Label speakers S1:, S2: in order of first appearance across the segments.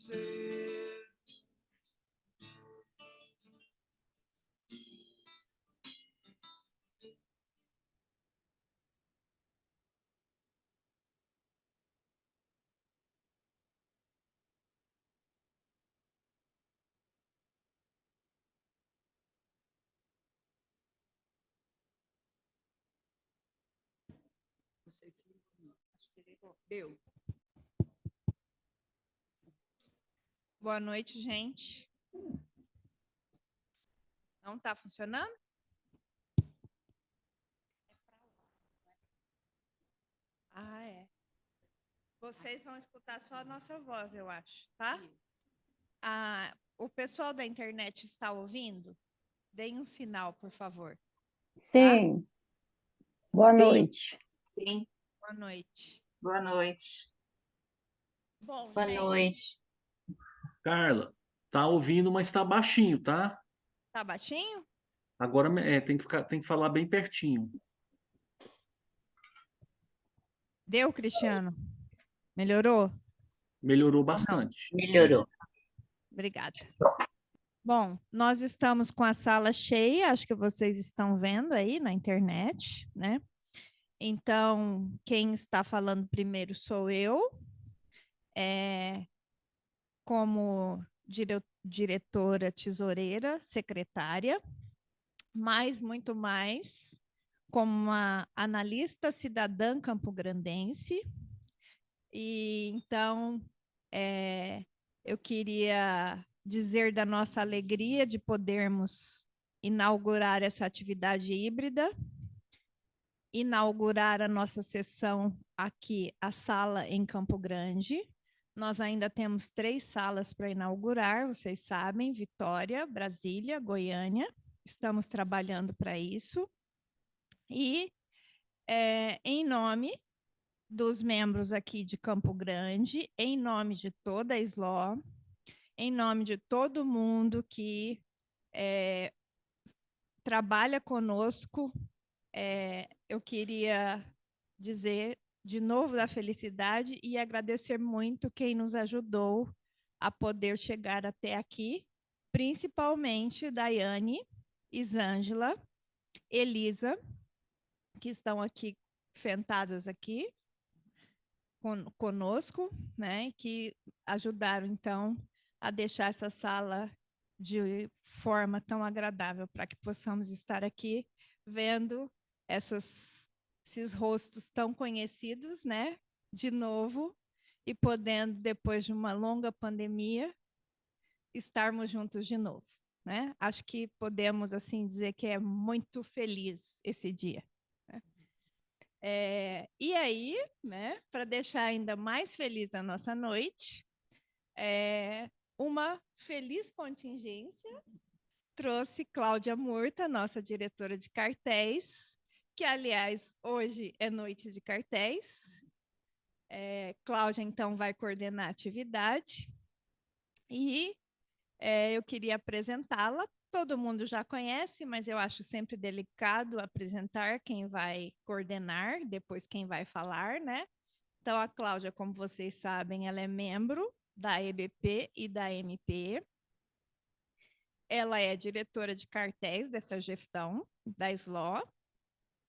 S1: Não sei se acho que ele deu. Boa noite, gente. Não está funcionando? Ah, é. Vocês vão escutar só a nossa voz, eu acho, tá? Ah, o pessoal da internet está ouvindo? Deem um sinal, por favor.
S2: Sim. Tá? Boa noite.
S3: Sim.
S1: Boa noite.
S3: Boa noite.
S1: Bom,
S4: boa noite.
S5: Carla, tá ouvindo, mas tá baixinho, tá?
S1: Tá baixinho?
S5: Agora tem que falar bem pertinho.
S1: Deu, Cristiano? Melhorou?
S5: Melhorou bastante.
S4: Melhorou.
S1: Obrigada. Bom, nós estamos com a sala cheia, acho que vocês estão vendo aí na internet, né? Então, quem está falando primeiro sou eu, como diretora, tesoureira, secretária, mas muito mais como uma analista cidadã campograndense. E então, eu queria dizer da nossa alegria de podermos inaugurar essa atividade híbrida, inaugurar a nossa sessão aqui, a sala em Campo Grande. Nós ainda temos 3 salas para inaugurar, vocês sabem, Vitória, Brasília, Goiânia. Estamos trabalhando para isso. E, em nome dos membros aqui de Campo Grande, em nome de toda a SLO, em nome de todo mundo que trabalha conosco, eu queria dizer de novo da felicidade e agradecer muito quem nos ajudou a poder chegar até aqui, principalmente Daiane, Isângela, Elisa, que estão aqui sentadas aqui conosco, né, que ajudaram então a deixar essa sala de forma tão agradável para que possamos estar aqui vendo esses rostos tão conhecidos, né, de novo, e podendo, depois de uma longa pandemia, estarmos juntos de novo, né? Acho que podemos, assim, dizer que é muito feliz esse dia. Né? E aí, né, para deixar ainda mais feliz a nossa noite, uma feliz contingência trouxe Cláudia Murta, nossa diretora de cartéis, que, aliás, hoje é noite de cartéis. Cláudia, então, vai coordenar a atividade. E eu queria apresentá-la. Todo mundo já conhece, mas eu acho sempre delicado apresentar quem vai coordenar, depois quem vai falar, né? Então, a Cláudia, como vocês sabem, ela é membro da EBP e da MP. Ela é diretora de cartéis dessa gestão da SLO.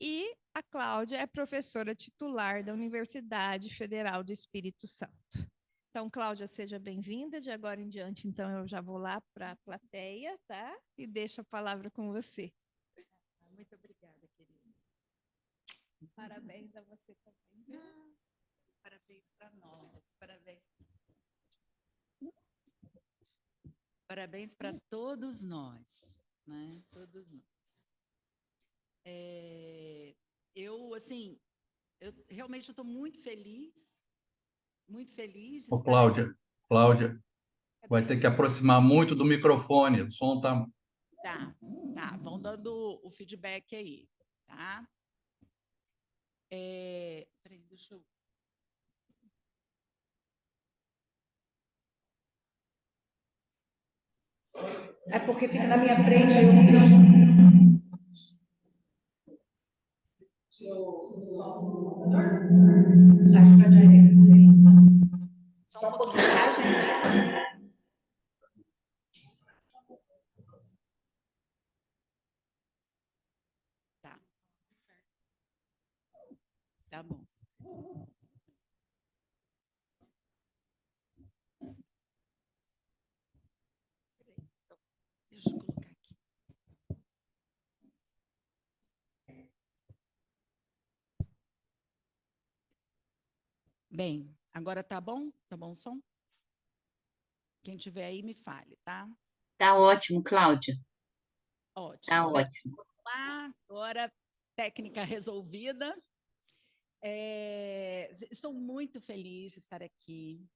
S1: E a Cláudia é professora titular da Universidade Federal do Espírito Santo. Então, Cláudia, seja bem-vinda. De agora em diante, então, eu já vou lá para a plateia, tá? E deixo a palavra com você.
S6: Muito obrigada, querida.
S1: Parabéns a você também.
S6: Parabéns para nós. Parabéns. Parabéns para todos nós, né? Todos nós. Assim, eu realmente estou muito feliz de
S7: Ô,
S6: estar...
S7: Cláudia, vai ter que aproximar muito do microfone, o som está...
S6: Tá, vão dando o feedback aí, tá? Peraí, deixa eu...
S3: É porque fica na minha frente, aí eu não vejo. Acho que é direito, sim. Só um pouquinho, tá, gente?
S6: Deixa eu colocar aqui. Bem, agora tá bom? Tá bom o som? Quem tiver aí, me fale, tá?
S2: Tá ótimo, Cláudia.
S6: Ótimo.
S2: Tá
S6: Bem,
S2: ótimo.
S6: vamos lá, agora técnica resolvida. Estou muito feliz de estar aqui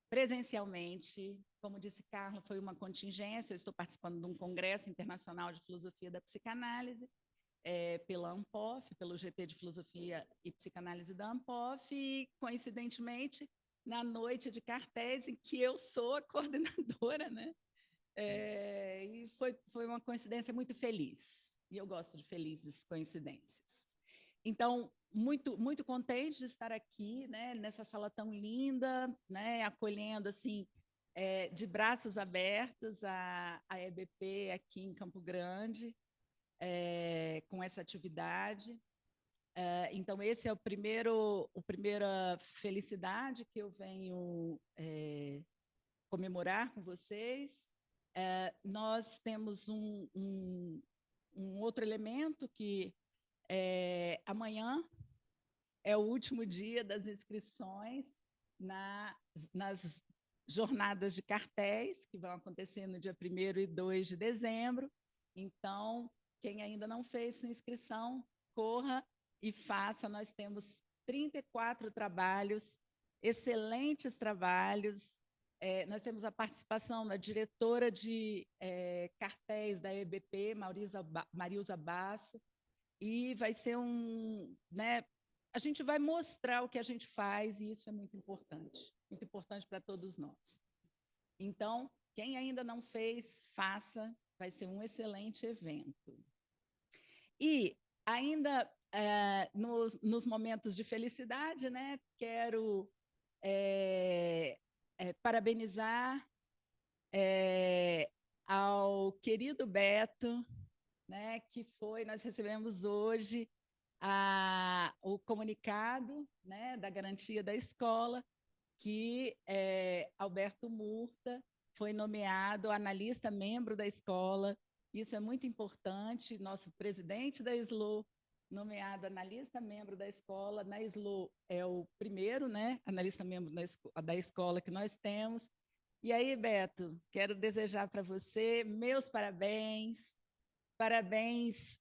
S6: presencialmente. Como disse Carla, foi uma contingência. Eu estou participando de um congresso internacional de filosofia da psicanálise, pela ANPOF, pelo GT de Filosofia e Psicanálise da ANPOF, e, coincidentemente, na noite de cartéis, em que eu sou a coordenadora, né? E foi uma coincidência muito feliz. E eu gosto de felizes coincidências. Então, muito contente de estar aqui, né, nessa sala tão linda, né, acolhendo assim, de braços abertos a EBP aqui em Campo Grande, com essa atividade. Então, esse é a primeira felicidade que eu venho comemorar com vocês. Nós temos um outro elemento que amanhã é o último dia das inscrições nas jornadas de cartéis, que vão acontecer no dia 1º e 2 de dezembro. Então, quem ainda não fez sua inscrição, corra e faça. Nós temos 34 trabalhos, excelentes trabalhos. Nós temos a participação da diretora de cartéis da EBP, Marilza Basso, e vai ser né, a gente vai mostrar o que a gente faz, e isso é muito importante para todos nós. Então, quem ainda não fez, faça, vai ser um excelente evento. E ainda nos momentos de felicidade, né, quero parabenizar ao querido Beto, né, que nós recebemos hoje o comunicado, né, da garantia da escola, que Alberto Murta foi nomeado analista membro da escola. Isso é muito importante. Nosso presidente da SLO, nomeado analista membro da escola. Na SLO é o primeiro, né, analista membro da escola que nós temos. E aí, Beto, quero desejar para você meus parabéns. Parabéns,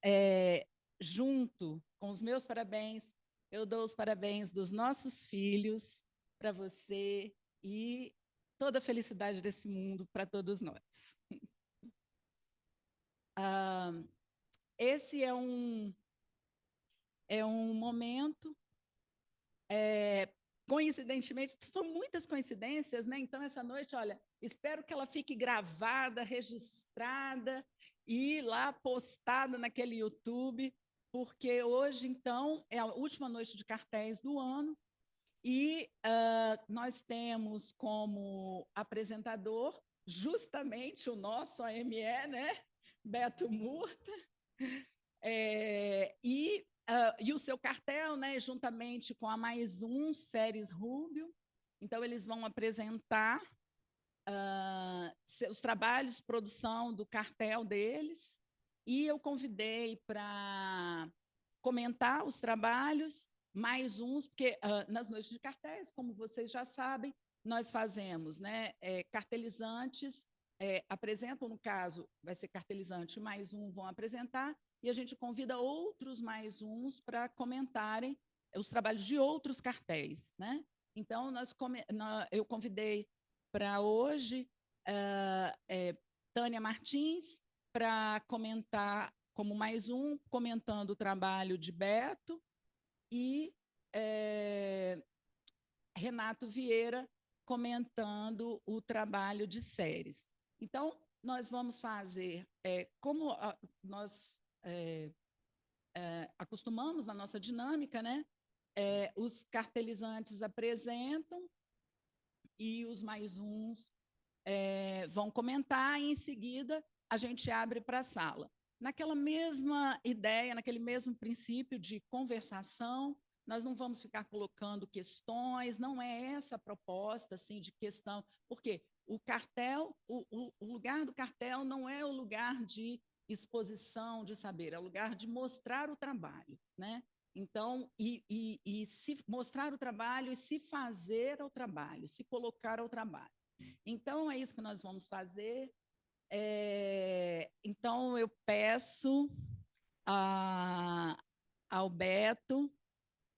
S6: junto com os meus parabéns, eu dou os parabéns dos nossos filhos para você e toda a felicidade desse mundo para todos nós. Esse é um momento, coincidentemente, foram muitas coincidências, né? Então, essa noite, olha, espero que ela fique gravada, registrada e lá postada naquele YouTube, porque hoje, então, é a última noite de cartéis do ano e nós temos como apresentador justamente o nosso AME, né? Beto Murta, e o seu cartel, né, juntamente com a Mais Um, Séries Rubio. Então, eles vão apresentar os trabalhos de produção do cartel deles, e eu convidei para comentar os trabalhos, mais uns, porque nas noites de cartéis, como vocês já sabem, nós fazemos, né, cartelizantes, apresentam, no caso, vai ser cartelizante mais um, vão apresentar, e a gente convida outros mais uns para comentarem os trabalhos de outros cartéis, né? Então, eu convidei para hoje Tânia Martins para comentar como mais um, comentando o trabalho de Beto, e Renato Vieira comentando o trabalho de séries. Então, nós vamos fazer, como nós acostumamos na nossa dinâmica, né? Os cartelizantes apresentam e os mais uns vão comentar, e em seguida a gente abre para a sala. Naquela mesma ideia, naquele mesmo princípio de conversação, nós não vamos ficar colocando questões, não é essa a proposta assim, de questão, porque o cartel, o lugar do cartel não é o lugar de exposição de saber, é o lugar de mostrar o trabalho, né? Então, e se mostrar o trabalho e se fazer ao trabalho, se colocar ao trabalho. Então, é isso que nós vamos fazer. Então, eu peço ao Beto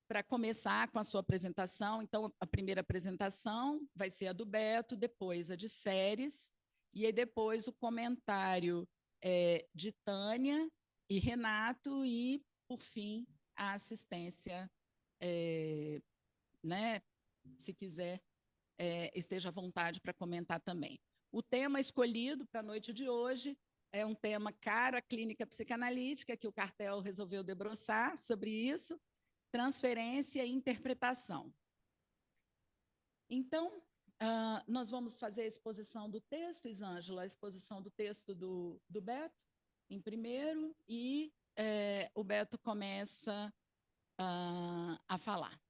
S6: para começar com a sua apresentação. Então, a primeira apresentação vai ser a do Beto, depois a de séries, e aí depois o comentário de Tânia e Renato, e, por fim, a assistência, né? Se quiser, esteja à vontade para comentar também. O tema escolhido para a noite de hoje é um tema caro à clínica psicanalítica, que o cartel resolveu debruçar sobre isso, transferência e interpretação. Então, nós vamos fazer a exposição do texto, Isângela, a exposição do texto do Beto, em primeiro, e o Beto começa a falar.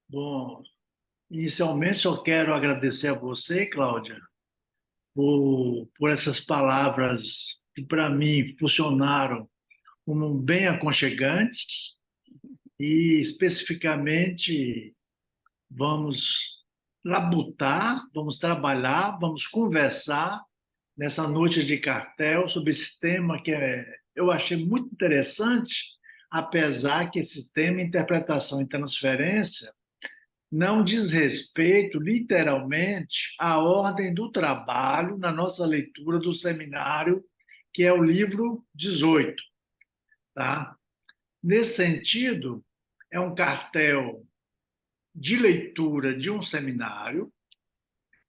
S4: Bom, inicialmente eu quero agradecer a você, Cláudia, por essas palavras que, para mim, funcionaram como bem aconchegantes e, especificamente, vamos labutar, vamos trabalhar, vamos conversar nessa noite de cartel sobre esse tema que eu achei muito interessante, apesar que esse tema, interpretação e transferência, não diz respeito, literalmente, à ordem do trabalho na nossa leitura do seminário, que é o livro 18. Tá? Nesse sentido, é um cartel de leitura de um seminário,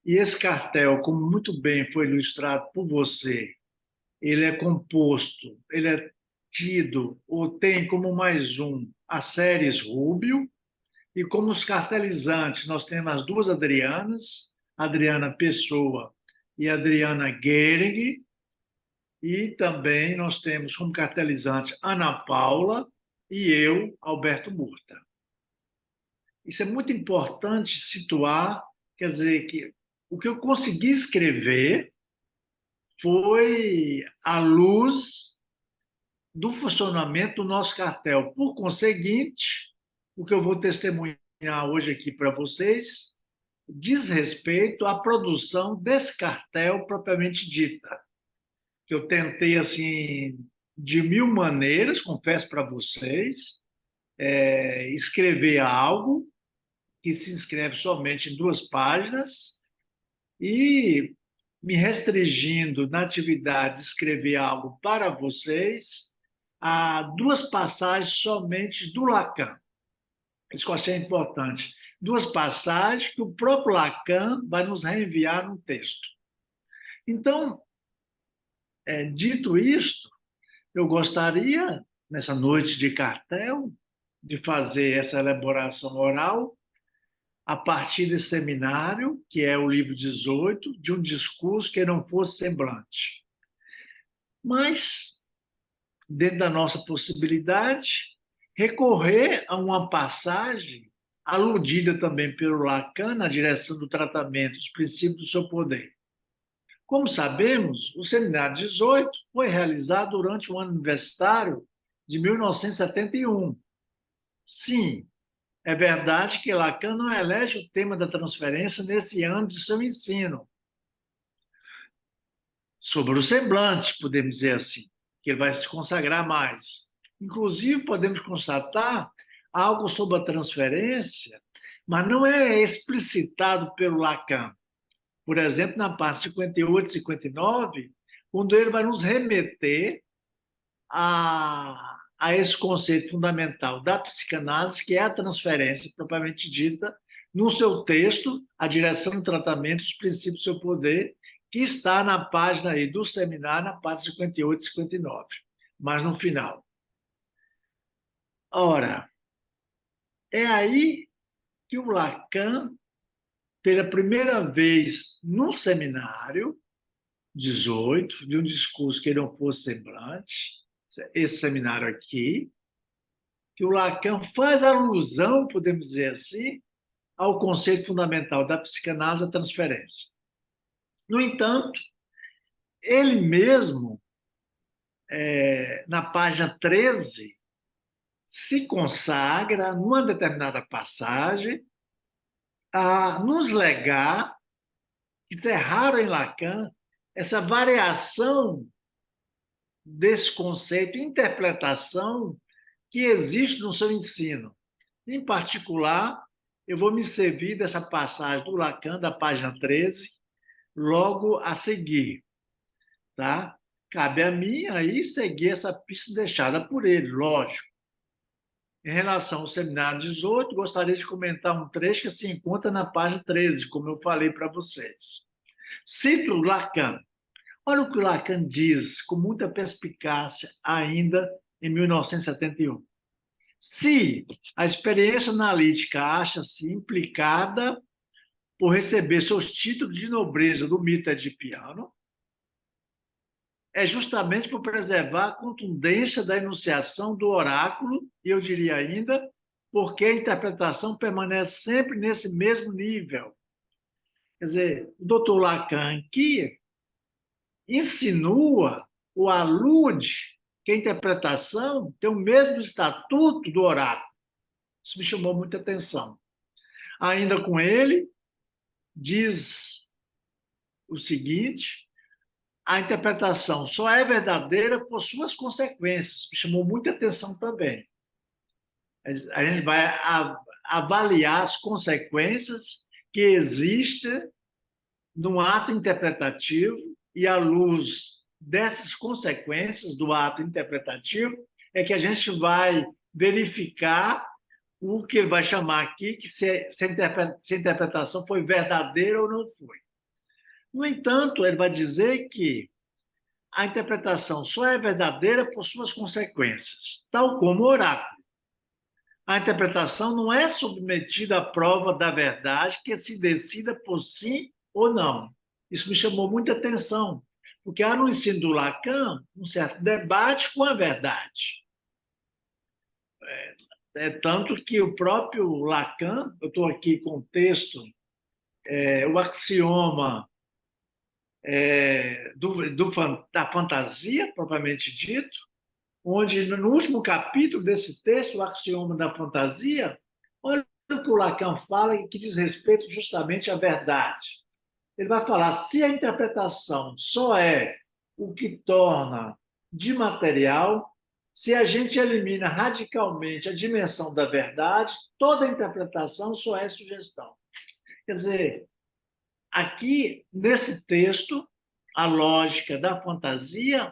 S4: e esse cartel, como muito bem foi ilustrado por você, ele é composto, ele é tido ou tem como mais um as séries Rubio, e como os cartelizantes, nós temos as duas Adrianas, Adriana Pessoa e Adriana Gehrig, e também nós temos como cartelizante Ana Paula e eu, Alberto Murta. Isso é muito importante situar, quer dizer, que o que eu consegui escrever foi à luz do funcionamento do nosso cartel. Por conseguinte, o que eu vou testemunhar hoje aqui para vocês diz respeito à produção desse cartel propriamente dita, que eu tentei, assim, de mil maneiras, confesso para vocês, escrever algo que se inscreve somente em 2 páginas e me restringindo na atividade de escrever algo para vocês a 2 passagens somente do Lacan. Isso que eu achei importante. 2 passagens que o próprio Lacan vai nos reenviar no texto. Então, dito isto, eu gostaria, nessa noite de cartel, de fazer essa elaboração oral a partir desse seminário, que é o livro 18, de um discurso que não fosse semblante. Mas, dentro da nossa possibilidade, recorrer a uma passagem aludida também pelo Lacan na direção do tratamento dos princípios do seu poder. Como sabemos, o seminário 18 foi realizado durante o ano universitário de 1971. Sim, é verdade que Lacan não elege o tema da transferência nesse ano de seu ensino. Sobre o semblante, podemos dizer assim, que ele vai se consagrar mais. Inclusive, podemos constatar algo sobre a transferência, mas não é explicitado pelo Lacan. Por exemplo, na parte 58 e 59, quando ele vai nos remeter a esse conceito fundamental da psicanálise, que é a transferência propriamente dita, no seu texto, A Direção do Tratamento dos Princípios do Seu Poder, que está na página aí do seminário, na parte 58 e 59, mas no final. Ora, é aí que o Lacan, pela primeira vez no seminário 18, de um discurso que não fosse semblante, esse seminário aqui, que o Lacan faz alusão, podemos dizer assim, ao conceito fundamental da psicanálise, a transferência. No entanto, ele mesmo, na página 13, se consagra, numa determinada passagem, a nos legar, isso é raro em Lacan, essa variação desse conceito, interpretação que existe no seu ensino. Em particular, eu vou me servir dessa passagem do Lacan, da página 13, logo a seguir. Tá? Cabe a mim aí seguir essa pista deixada por ele, lógico. Em relação ao seminário 18, gostaria de comentar um trecho que se encontra na página 13, como eu falei para vocês. Cito Lacan. Olha o que Lacan diz com muita perspicácia ainda em 1971. Se a experiência analítica acha-se implicada por receber seus títulos de nobreza do mito edipiano, é justamente por preservar a contundência da enunciação do oráculo, e eu diria ainda, porque a interpretação permanece sempre nesse mesmo nível. Quer dizer, o doutor Lacan aqui insinua ou alude que a interpretação tem o mesmo estatuto do oráculo. Isso me chamou muita atenção. Ainda com ele, diz o seguinte: a interpretação só é verdadeira por suas consequências. Me chamou muita atenção também. A gente vai avaliar as consequências que existem no ato interpretativo e, à luz dessas consequências do ato interpretativo, é que a gente vai verificar o que ele vai chamar aqui, que se a interpretação foi verdadeira ou não foi. No entanto, ele vai dizer que a interpretação só é verdadeira por suas consequências, tal como o oráculo. A interpretação não é submetida à prova da verdade que se decida por sim ou não. Isso me chamou muita atenção, porque há no ensino do Lacan um certo debate com a verdade. É tanto que o próprio Lacan, eu estou aqui com o texto, o axioma da fantasia, propriamente dito, onde no último capítulo desse texto, o axioma da fantasia, olha o que o Lacan fala que diz respeito justamente à verdade. Ele vai falar, se a interpretação só é o que torna de material, se a gente elimina radicalmente a dimensão da verdade, toda interpretação só é sugestão. Quer dizer, aqui, nesse texto, a lógica da fantasia,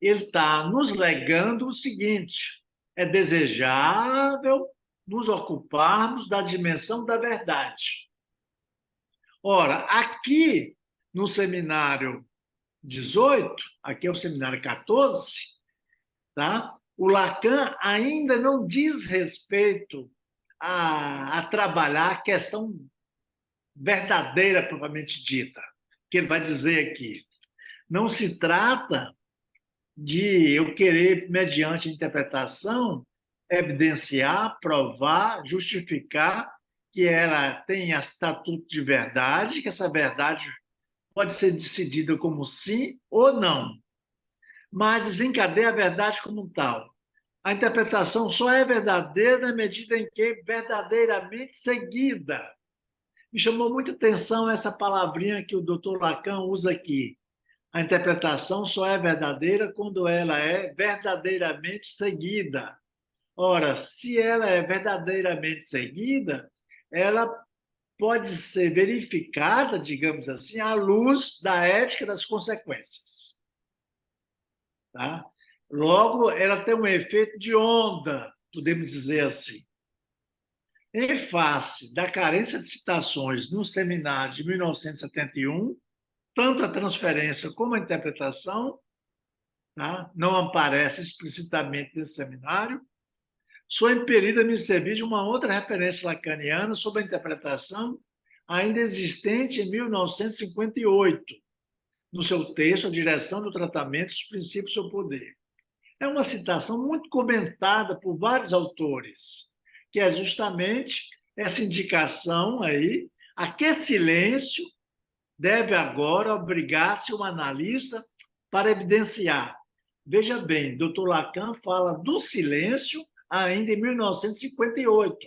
S4: ele está nos legando o seguinte: é desejável nos ocuparmos da dimensão da verdade. Ora, aqui no seminário 18, aqui é o seminário 14, tá? O Lacan ainda não diz respeito a trabalhar a questão verdadeira, propriamente dita, que ele vai dizer aqui. Não se trata de eu querer, mediante a interpretação, evidenciar, provar, justificar que ela tem estatuto de verdade, que essa verdade pode ser decidida como sim ou não, mas desencadeia a verdade como tal. A interpretação só é verdadeira na medida em que verdadeiramente seguida. Me chamou muita atenção essa palavrinha que o Dr. Lacan usa aqui. A interpretação só é verdadeira quando ela é verdadeiramente seguida. Ora, se ela é verdadeiramente seguida, ela pode ser verificada, digamos assim, à luz da ética das consequências. Tá? Logo, ela tem um efeito de onda, podemos dizer assim. Em face da carência de citações no seminário de 1971, tanto a transferência como a interpretação, tá, não aparece explicitamente nesse seminário, sou impelido a me servir de uma outra referência lacaniana sobre a interpretação ainda existente em 1958, no seu texto A Direção do Tratamento dos Princípios do Seu Poder. É uma citação muito comentada por vários autores, que é justamente essa indicação aí, a que silêncio deve agora obrigar-se o analista para evidenciar. Veja bem, Dr. Lacan fala do silêncio ainda em 1958.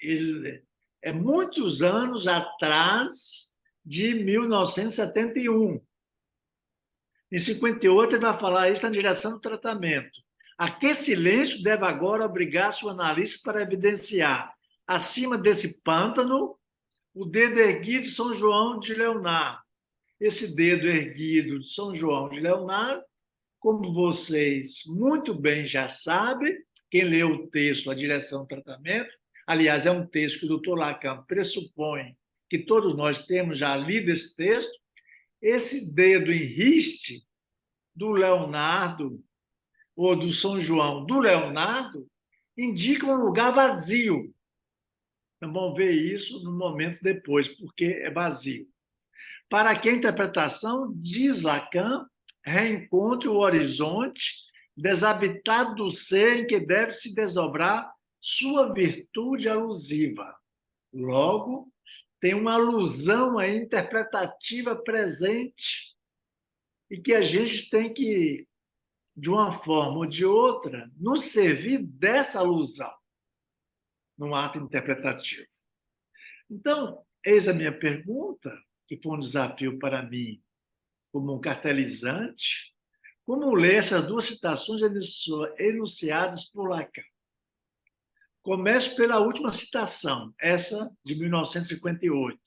S4: Ele é muitos anos atrás de 1971. Em 58, ele vai falar isso na direção do tratamento. A que silêncio deve agora obrigar-se o analista para evidenciar, acima desse pântano, o dedo erguido de São João de Leonardo. Esse dedo erguido de São João de Leonardo, como vocês muito bem já sabem, quem leu o texto, a direção do tratamento, aliás, é um texto que o Dr. Lacan pressupõe que todos nós temos já lido esse texto, esse dedo em riste do Leonardo, ou do São João do Leonardo, indica um lugar vazio. Então, vamos ver isso no momento depois, porque é vazio. Para que a interpretação, diz Lacan, reencontre o horizonte desabitado do ser em que deve se desdobrar sua virtude alusiva. Logo, tem uma alusão aí interpretativa presente e que a gente tem que, de uma forma ou de outra, nos servir dessa alusão no ato interpretativo. Então, eis a minha pergunta, que foi um desafio para mim como um cartelizante, como ler essas duas citações enunciadas por Lacan. Começo pela última citação, essa de 1958.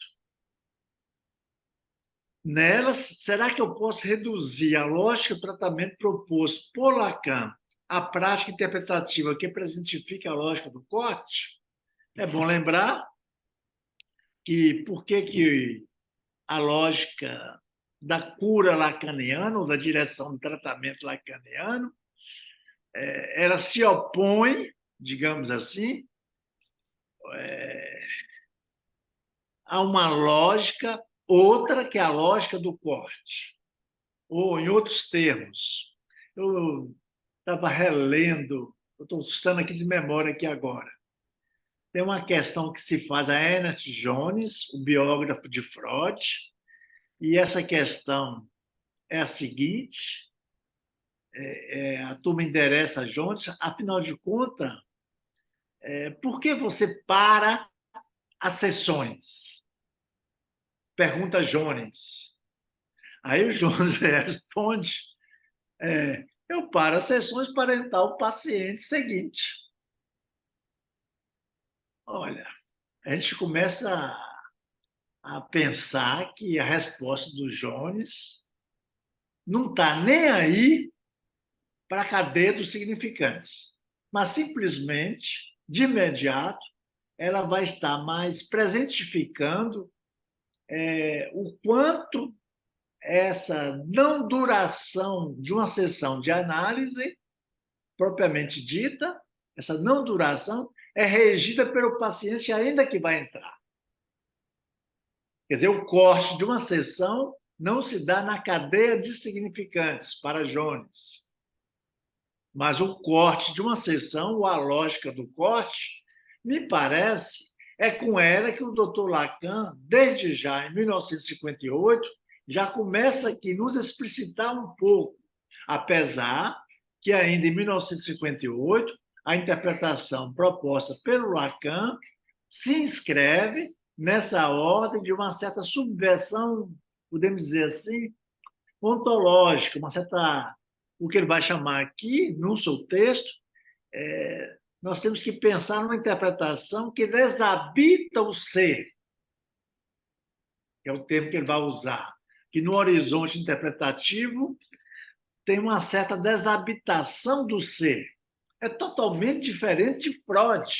S4: Nelas, será que eu posso reduzir a lógica do tratamento proposto por Lacan à prática interpretativa que presentifica a lógica do corte? É bom lembrar que por que a lógica da cura lacaniana, ou da direção do tratamento lacaniano, ela se opõe, digamos assim, a uma lógica outra que é a lógica do corte. Ou, em outros termos, eu estava relendo, eu estou estando aqui de memória aqui agora, tem uma questão que se faz a Ernest Jones, o biógrafo de Freud, e essa questão é a seguinte, a turma endereça a Jones, afinal de contas, por que você para as sessões? Pergunta Jones. Aí o Jones responde, eu paro as sessões para entrar o paciente seguinte. Olha, a gente começa a pensar que a resposta do Jones não está nem aí para a cadeia dos significantes, mas simplesmente, de imediato, ela vai estar mais presentificando o quanto essa não duração de uma sessão de análise, propriamente dita, essa não duração é regida pelo paciente ainda que vai entrar. Quer dizer, o corte de uma sessão não se dá na cadeia de significantes para Jones. Mas o corte de uma sessão, ou a lógica do corte, me parece, é com ela que o Dr. Lacan, desde já em 1958, já começa aqui nos explicitar um pouco, apesar que ainda em 1958, a interpretação proposta pelo Lacan se inscreve nessa ordem de uma certa subversão, podemos dizer assim, ontológica, uma certa, o que ele vai chamar aqui, no seu texto, nós temos que pensar numa interpretação que desabita o ser, que é o termo que ele vai usar, que no horizonte interpretativo tem uma certa desabitação do ser. É totalmente diferente de Freud,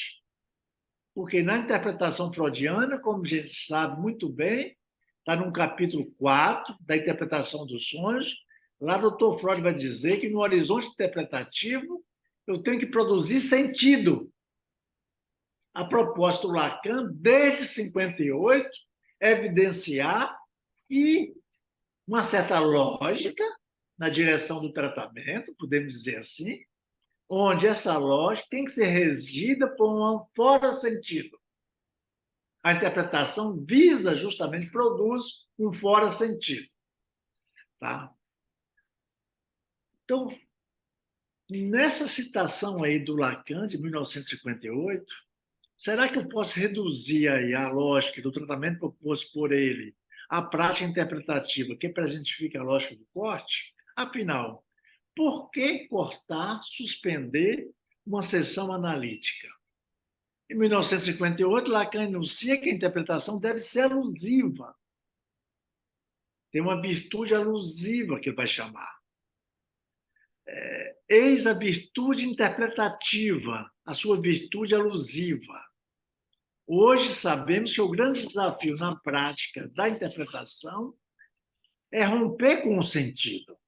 S4: porque na interpretação freudiana, como a gente sabe muito bem, está no capítulo 4 da interpretação dos sonhos, lá o Dr. Freud vai dizer que no horizonte interpretativo eu tenho que produzir sentido. A proposta do Lacan, desde 58, é evidenciar e uma certa lógica na direção do tratamento, podemos dizer assim, onde essa lógica tem que ser regida por um fora-sentido. A interpretação visa justamente, produz um fora-sentido. Tá? Então, nessa citação aí do Lacan, de 1958, será que eu posso reduzir aí a lógica do tratamento proposto por ele à prática interpretativa que presentifica a lógica do corte? Afinal, por que cortar, suspender uma sessão analítica? Em 1958, Lacan enuncia que a interpretação deve ser alusiva. Tem uma virtude alusiva que ele vai chamar. Eis a virtude interpretativa, a sua virtude alusiva. Hoje sabemos que o grande desafio na prática da interpretação é romper com o sentido.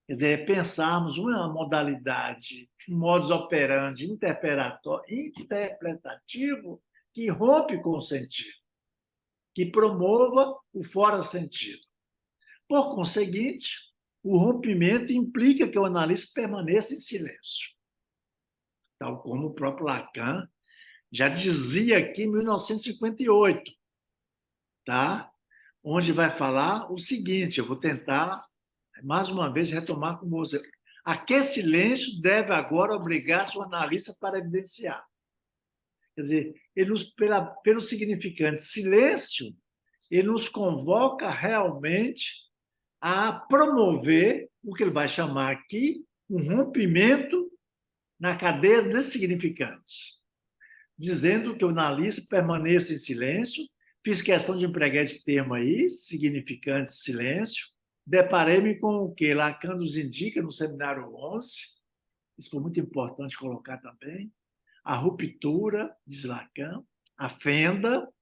S4: Quer dizer, pensarmos uma modalidade, um modus operandi interpretativo que rompe com o sentido, que promova o fora-sentido. Por conseguinte, o rompimento implica que o analista permaneça em silêncio. Tal como o próprio Lacan já dizia aqui em 1958, tá? Onde vai falar o seguinte, eu vou tentar, mais uma vez, retomar com você. A que silêncio deve agora obrigar-se o analista para evidenciar? Quer dizer, pelo significante silêncio, ele nos convoca realmente a promover o que ele vai chamar aqui um rompimento na cadeia de significantes, dizendo que o analista permaneça em silêncio. Fiz questão de empregar esse termo aí, significante silêncio. Deparei-me com o que Lacan nos indica no seminário 11, isso foi muito importante colocar também, a ruptura, diz Lacan, a fenda,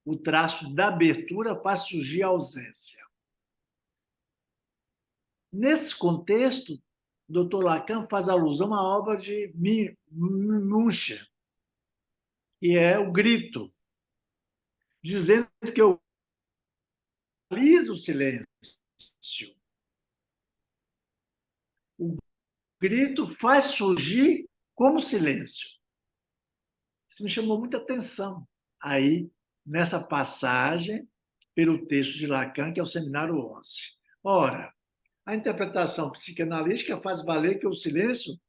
S4: o traço da abertura faz surgir a ausência. Nesse contexto, o Dr. Lacan faz alusão à obra de Munch, que é o grito, dizendo que eu realizo o silêncio. O grito faz surgir como silêncio. Isso me chamou muita atenção aí nessa passagem pelo texto de Lacan, que é o seminário 11. Ora, a interpretação psicanalítica faz valer que o silêncio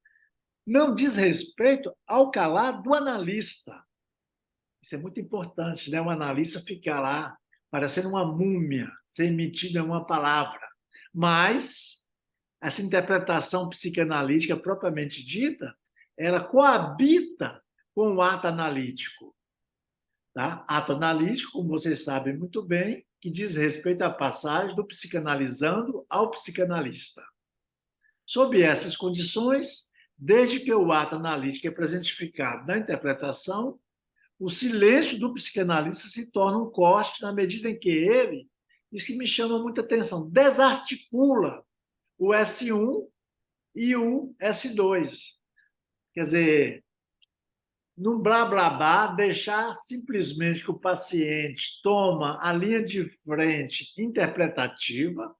S4: não diz respeito ao calar do analista. Isso é muito importante, né? O analista ficar lá, parecendo uma múmia, sem emitir nenhuma palavra. Mas essa interpretação psicanalítica propriamente dita, ela coabita com o ato analítico. Tá? Ato analítico, como vocês sabem muito bem, que diz respeito à passagem do psicanalizando ao psicanalista. Sob essas condições, desde que o ato analítico é presentificado na interpretação, o silêncio do psicanalista se torna um corte na medida em que ele, isso que me chama muita atenção, desarticula o S1 e o S2. Quer dizer, no blá, blá, blá, deixar simplesmente que o paciente toma a linha de frente interpretativa,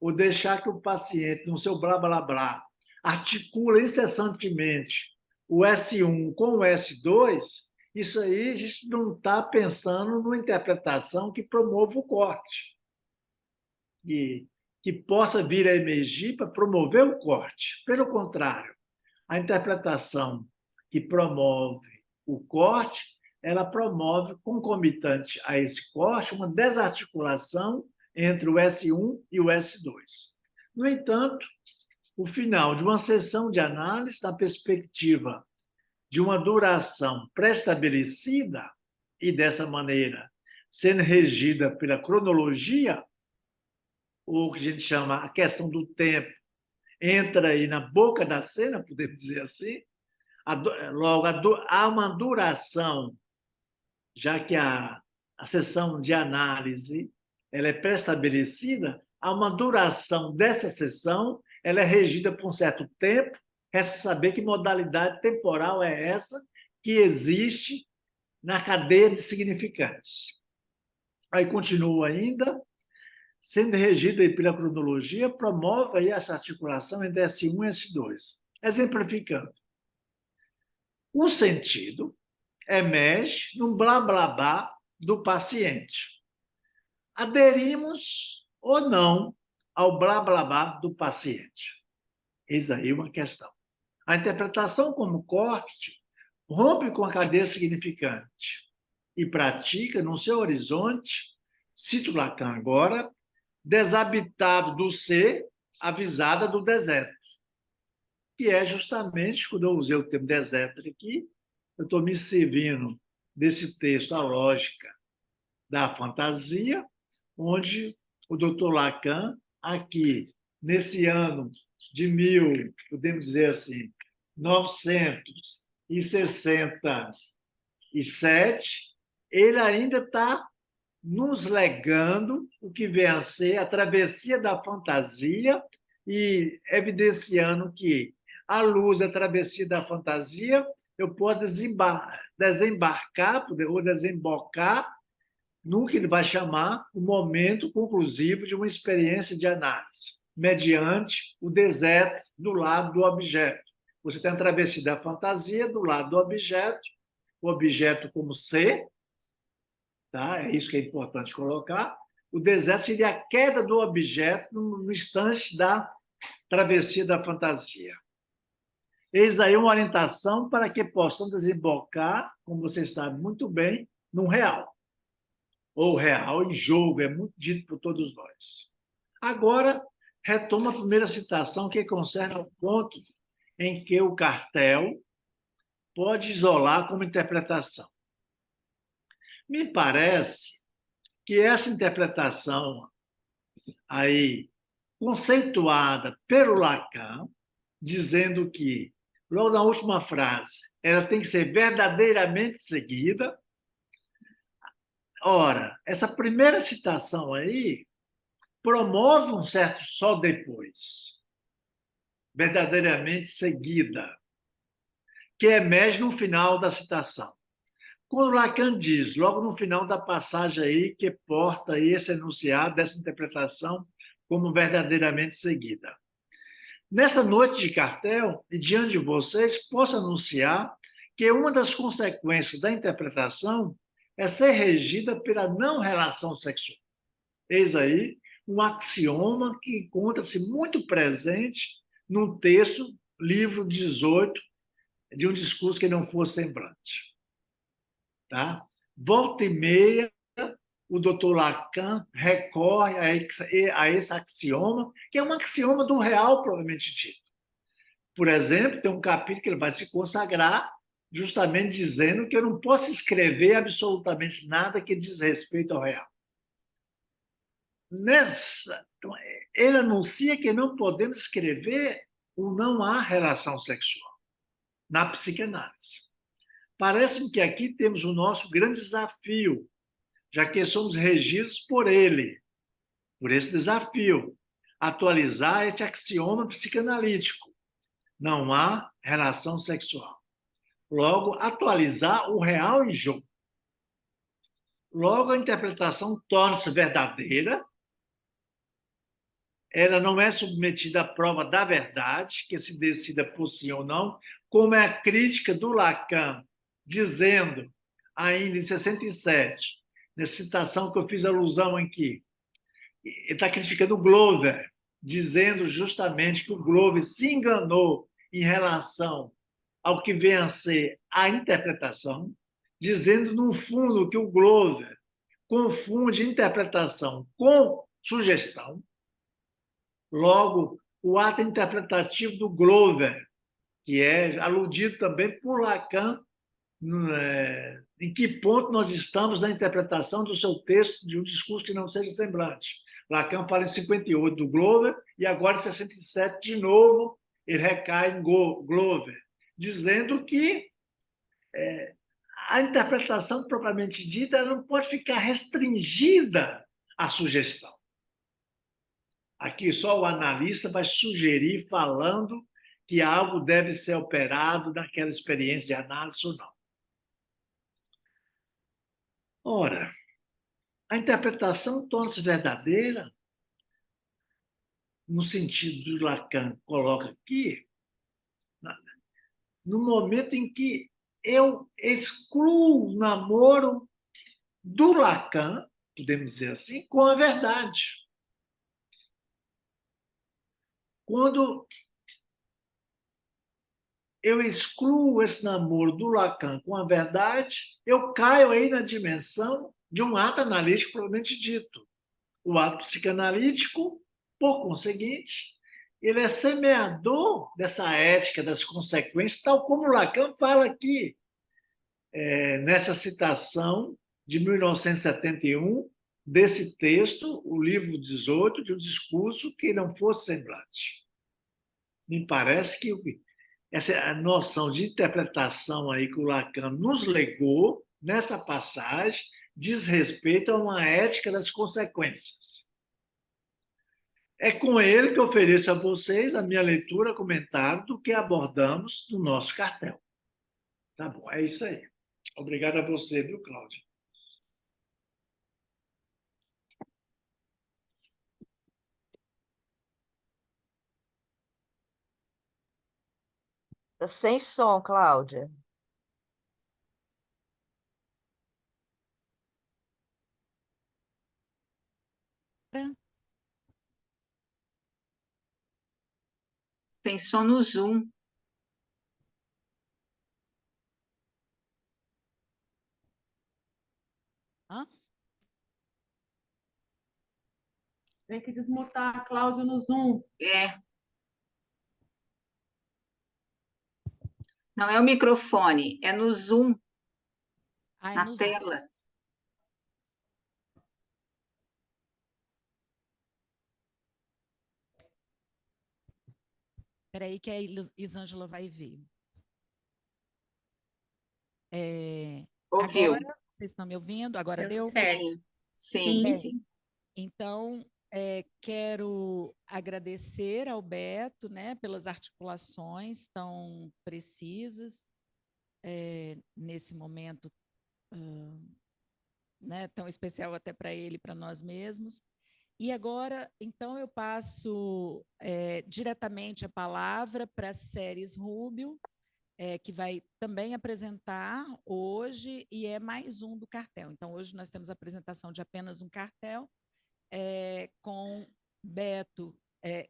S4: ou deixar que o paciente, no seu blá, blá, blá, articula incessantemente o S1 com o S2, isso aí a gente não está pensando numa interpretação que promova o corte, que possa vir a emergir para promover o corte. Pelo contrário, a interpretação que promove o corte, ela promove, concomitante a esse corte, uma desarticulação entre o S1 e o S2. No entanto, o final de uma sessão de análise, na perspectiva de uma duração pré-estabelecida e, dessa maneira, sendo regida pela cronologia, ou o que a gente chama a questão do tempo, entra aí na boca da cena, podemos dizer assim. Logo, há uma duração, já que a sessão de análise ela é pré-estabelecida, há uma duração dessa sessão, ela é regida por um certo tempo, resta saber que modalidade temporal é essa que existe na cadeia de significantes. Aí continua ainda, sendo regida pela cronologia, promove aí essa articulação entre S1 e S2. Exemplificando. O sentido emerge num blá blá blá do paciente. Aderimos ou não ao blá blá blá do paciente? Eis aí uma questão. A interpretação como corte rompe com a cadeia significante e pratica no seu horizonte, cito Lacan agora, desabitado do ser, avisada do deserto. Que é justamente, quando eu usei o termo deserto aqui, eu estou me servindo desse texto, a lógica da fantasia, onde o doutor Lacan, aqui, nesse ano de podemos dizer assim, 967, ele ainda está nos legando o que vem a ser a travessia da fantasia e evidenciando que, à luz da travessia da fantasia, eu posso desembarcar ou desembocar no que ele vai chamar o momento conclusivo de uma experiência de análise, mediante o deserto do lado do objeto. Você tem a travessia da fantasia do lado do objeto, o objeto como ser, tá? É isso que é importante colocar. O deserto seria a queda do objeto no instante da travessia da fantasia. Eis aí uma orientação para que possam desembocar, como vocês sabem muito bem, num real. Ou real em jogo, é muito dito por todos nós. Agora, retomo a primeira citação que concerne ao ponto em que o cartel pode isolar como interpretação. Me parece que essa interpretação aí conceituada pelo Lacan, dizendo que, logo na última frase, ela tem que ser verdadeiramente seguida. Ora, essa primeira citação aí promove um certo só depois, verdadeiramente seguida, que emerge no final da citação. Quando Lacan diz, logo no final da passagem aí, que porta aí esse enunciado dessa interpretação como verdadeiramente seguida. Nessa noite de cartel, e diante de vocês, posso anunciar que uma das consequências da interpretação é ser regida pela não relação sexual. Eis aí um axioma que encontra-se muito presente num texto, livro 18, de um discurso que não fosse semblante. Tá? Volta e meia, o doutor Lacan recorre a esse axioma, que é um axioma do real, provavelmente dito. Por exemplo, tem um capítulo que ele vai se consagrar justamente dizendo que eu não posso escrever absolutamente nada que diz respeito ao real. Então, ele anuncia que não podemos escrever ou não há relação sexual na psicanálise. Parece-me que aqui temos o nosso grande desafio, já que somos regidos por ele, por esse desafio, atualizar este axioma psicanalítico. Não há relação sexual. Logo, atualizar o real em jogo. Logo, a interpretação torna-se verdadeira, ela não é submetida à prova da verdade, que se decida por sim ou não, como é a crítica do Lacan, dizendo, ainda em 67, nessa citação que eu fiz alusão aqui, ele está criticando o Glover, dizendo justamente que o Glover se enganou em relação ao que vem a ser a interpretação, dizendo, no fundo, que o Glover confunde interpretação com sugestão. Logo, o ato interpretativo do Glover, que é aludido também por Lacan, em que ponto nós estamos na interpretação do seu texto de um discurso que não seja semblante. Lacan fala em 58 do Glover e agora em 67, de novo, ele recai em Glover, dizendo que a interpretação propriamente dita ela não pode ficar restringida à sugestão. Aqui só o analista vai sugerir, falando que algo deve ser operado naquela experiência de análise ou não. Ora, a interpretação torna-se verdadeira, no sentido que Lacan coloca aqui, no momento em que eu excluo o namoro do Lacan, podemos dizer assim, com a verdade. Quando eu excluo esse namoro do Lacan com a verdade, eu caio aí na dimensão de um ato analítico propriamente dito. O ato psicanalítico, por conseguinte, ele é semeador dessa ética das consequências, tal como Lacan fala aqui, nessa citação de 1971, desse texto, o livro 18, de um discurso que não fosse semblante. Me parece que essa noção de interpretação aí que o Lacan nos legou, nessa passagem, diz respeito a uma ética das consequências. É com ele que ofereço a vocês a minha leitura, comentário do que abordamos no nosso cartel. Tá bom, é isso aí. Obrigado a você, viu, Cláudia?
S8: Tá sem som, Cláudia.
S2: Tem som no Zoom.
S6: Hã?
S9: Tem que desmutar a Cláudia no Zoom.
S2: Não é o microfone, é no Zoom,
S6: Ah, é
S2: na
S6: no Zoom.
S2: tela.
S6: Espera aí que a Elisângela vai ver.
S2: Ouviu?
S6: Agora, vocês estão me ouvindo? Agora deu?
S2: Sim, sim, sim.
S6: Então, quero agradecer ao Beto, né, pelas articulações tão precisas nesse momento, né, tão especial até para ele e para nós mesmos. E agora, então, eu passo diretamente a palavra para Séries Rubio, que vai também apresentar hoje, e é mais um do cartel. Então, hoje nós temos a apresentação de apenas um cartel, com Beto,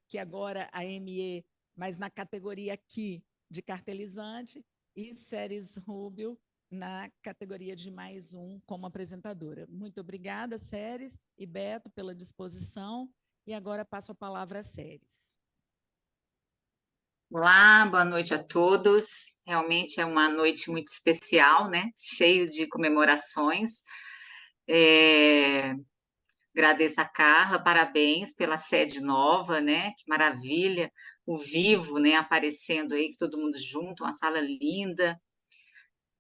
S6: que agora a ME, mas na categoria aqui de cartelizante, e Séries Rubio na categoria de mais um como apresentadora. Muito obrigada, Séries e Beto, pela disposição, e agora passo a palavra a Séries.
S2: Olá, boa noite a todos. Realmente é uma noite muito especial, né? Cheio de comemorações. Agradeço a Carla, parabéns pela sede nova, né? Que maravilha, o vivo, né? Aparecendo aí, todo mundo junto, uma sala linda.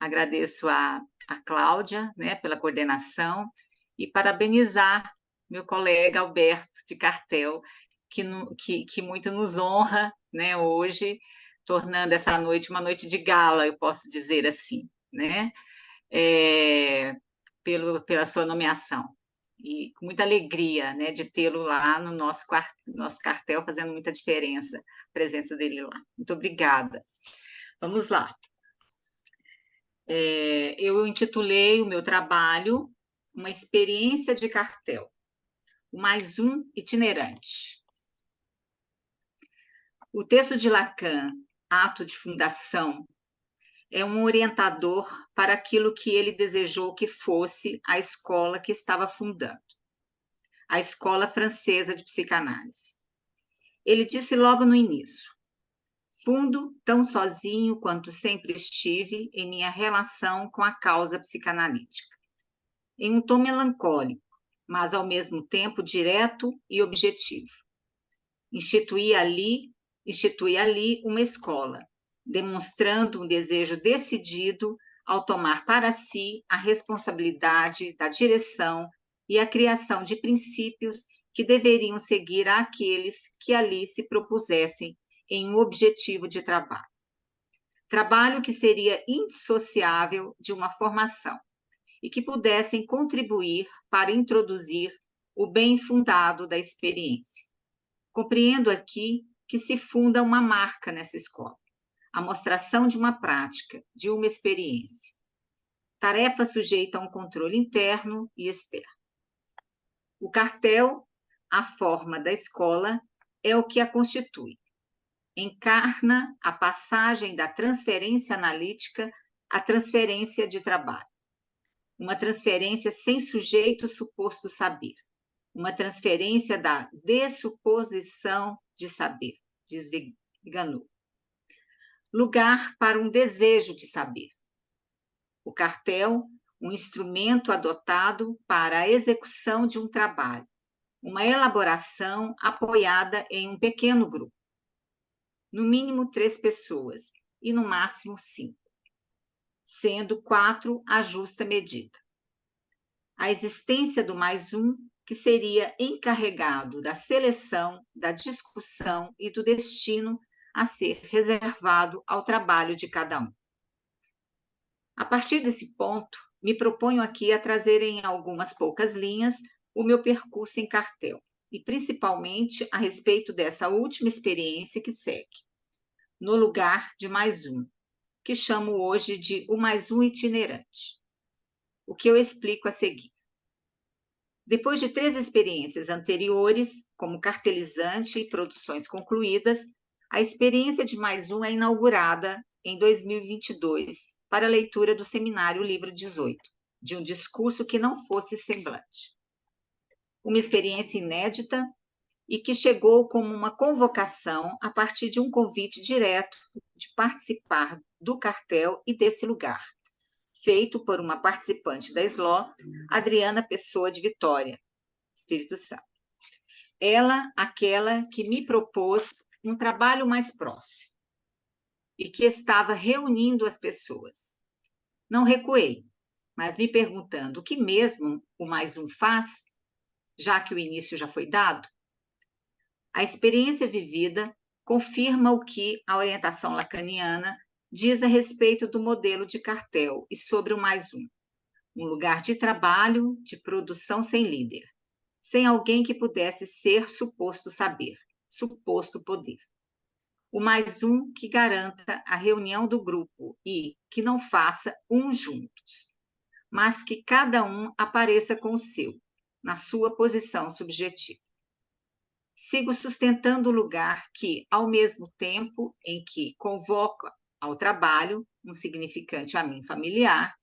S2: Agradeço a Cláudia, né? Pela coordenação e parabenizar meu colega Alberto de Cartel, que muito nos honra, né? Hoje, tornando essa noite uma noite de gala, eu posso dizer assim, né? Pela sua nomeação. E com muita alegria, né, de tê-lo lá no nosso cartel, fazendo muita diferença, a presença dele lá. Muito obrigada. Vamos lá. Eu intitulei o meu trabalho Uma Experiência de Cartel, o mais um itinerante. O texto de Lacan, Ato de Fundação, é um orientador para aquilo que ele desejou que fosse a escola que estava fundando, a Escola Francesa de Psicanálise. Ele disse logo no início: fundo tão sozinho quanto sempre estive em minha relação com a causa psicanalítica. Em um tom melancólico, mas ao mesmo tempo direto e objetivo. Institui ali uma escola, demonstrando um desejo decidido ao tomar para si a responsabilidade da direção e a criação de princípios que deveriam seguir àqueles que ali se propusessem em um objetivo de trabalho. Trabalho que seria indissociável de uma formação e que pudessem contribuir para introduzir o bem fundado da experiência. Compreendo aqui que se funda uma marca nessa escola, a mostração de uma prática, de uma experiência. Tarefa sujeita a um controle interno e externo. O cartel, a forma da escola, é o que a constitui. Encarna a passagem da transferência analítica à transferência de trabalho. Uma transferência sem sujeito suposto saber. Uma transferência da dessuposição de saber, diz Vigano. Lugar para um desejo de saber. O cartel, um instrumento adotado para a execução de um trabalho, uma elaboração apoiada em um pequeno grupo. No mínimo 3 pessoas e no máximo 5, sendo 4 a justa medida. A existência do mais um, que seria encarregado da seleção, da discussão e do destino a ser reservado ao trabalho de cada um. A partir desse ponto, me proponho aqui a trazer em algumas poucas linhas o meu percurso em cartel, e principalmente a respeito dessa última experiência que segue, no lugar de mais um, que chamo hoje de o mais um itinerante. O que eu explico a seguir. Depois de 3 experiências anteriores, como cartelizante e produções concluídas, a experiência de mais um é inaugurada em 2022 para a leitura do seminário Livro 18, de um discurso que não fosse semblante. Uma experiência inédita e que chegou como uma convocação a partir de um convite direto de participar do cartel e desse lugar, feito por uma participante da SLO, Adriana Pessoa de Vitória, Espírito Santo. Ela, aquela que me propôs um trabalho mais próximo e que estava reunindo as pessoas. Não recuei, mas me perguntando o que mesmo o mais um faz, já que o início já foi dado. A experiência vivida confirma o que a orientação lacaniana diz a respeito do modelo de cartel e sobre o mais um. Um lugar de trabalho, de produção sem líder, sem alguém que pudesse ser suposto saber, suposto poder. O mais um que garanta a reunião do grupo e que não faça um juntos, mas que cada um apareça com o seu, na sua posição subjetiva. Sigo sustentando o lugar que, ao mesmo tempo em que convoca ao trabalho, um significante a mim familiar,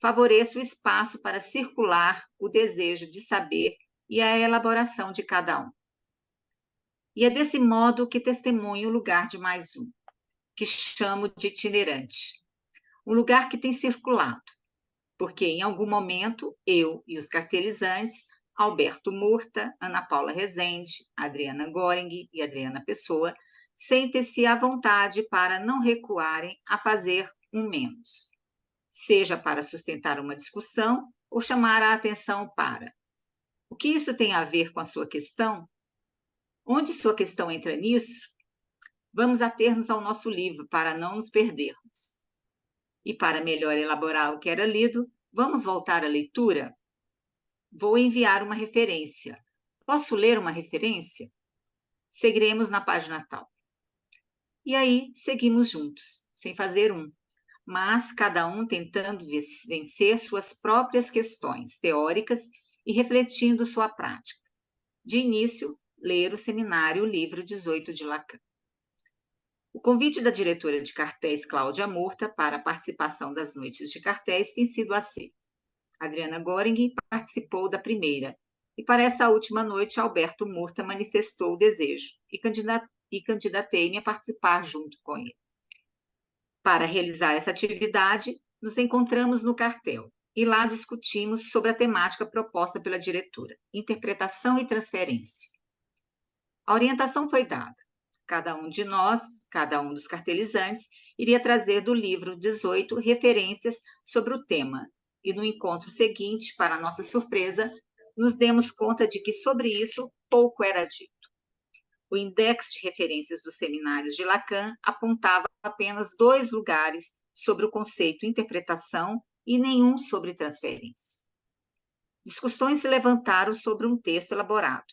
S2: favoreço o espaço para circular o desejo de saber e a elaboração de cada um. E é desse modo que testemunho o lugar de mais um, que chamo de itinerante. Um lugar que tem circulado, porque em algum momento eu e os cartelizantes, Alberto Murta, Ana Paula Rezende, Adriana Goring e Adriana Pessoa, sentem-se à vontade para não recuarem a fazer um menos, seja para sustentar uma discussão ou chamar a atenção para: o que isso tem a ver com a sua questão? Onde sua questão entra nisso? Vamos ater-nos ao nosso livro para não nos perdermos. E para melhor elaborar o que era lido, vamos voltar à leitura? Vou enviar uma referência. Posso ler uma referência? Seguiremos na página tal. E aí, seguimos juntos, sem fazer um, mas cada um tentando vencer suas próprias questões teóricas e refletindo sua prática. De início, ler o seminário Livro 18 de Lacan. O convite da diretora de cartéis, Cláudia Murta, para a participação das noites de cartéis tem sido aceito. Adriana Goring participou da primeira, e para essa última noite, Alberto Murta manifestou o desejo e candidatei-me a participar junto com ele. Para realizar essa atividade, nos encontramos no cartel e lá discutimos sobre a temática proposta pela diretora, interpretação e transferência. A orientação foi dada. Cada um de nós, cada um dos cartelizantes, iria trazer do livro 18 referências sobre o tema, e no encontro seguinte, para nossa surpresa, nos demos conta de que sobre isso pouco era dito. O index de referências dos seminários de Lacan apontava apenas 2 lugares sobre o conceito interpretação e nenhum sobre transferência. Discussões se levantaram sobre um texto elaborado,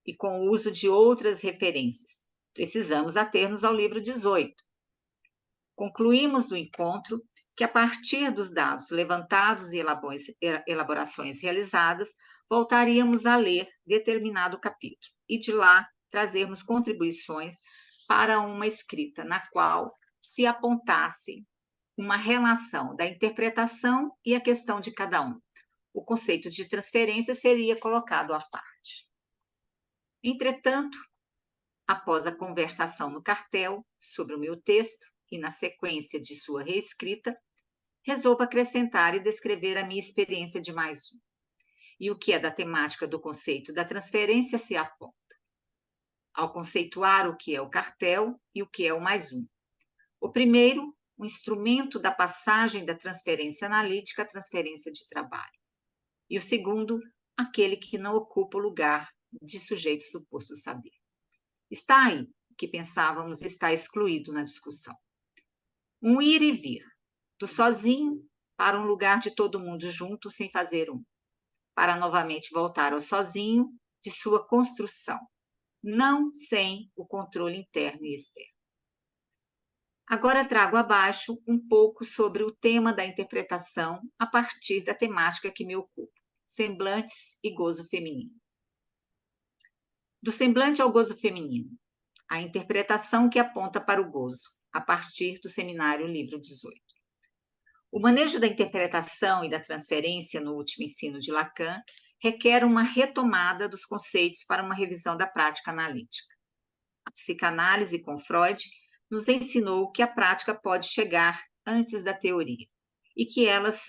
S2: e com o uso de outras referências. Precisamos ater-nos ao livro 18. Concluímos do encontro que, a partir dos dados levantados e elaborações realizadas, voltaríamos a ler determinado capítulo e, de lá, trazermos contribuições para uma escrita na qual se apontasse uma relação da interpretação e a questão de cada um. O conceito de transferência seria colocado à parte. Entretanto, após a conversação no cartel sobre o meu texto e na sequência de sua reescrita, resolvo acrescentar e descrever a minha experiência de mais um. E o que é da temática do conceito da transferência se aponta, ao conceituar o que é o cartel e o que é o mais um. O primeiro, um instrumento da passagem da transferência analítica à transferência de trabalho. E o segundo, aquele que não ocupa o lugar de sujeito suposto saber. Está aí o que pensávamos estar excluído na discussão. Um ir e vir, do sozinho para um lugar de todo mundo junto sem fazer um, para novamente voltar ao sozinho de sua construção, não sem o controle interno e externo. Agora trago abaixo um pouco sobre o tema da interpretação a partir da temática que me ocupa, semblantes e gozo feminino. Do semblante ao gozo feminino, a interpretação que aponta para o gozo, a partir do Seminário Livro 18. O manejo da interpretação e da transferência no último ensino de Lacan requer uma retomada dos conceitos para uma revisão da prática analítica. A psicanálise com Freud nos ensinou que a prática pode chegar antes da teoria e que elas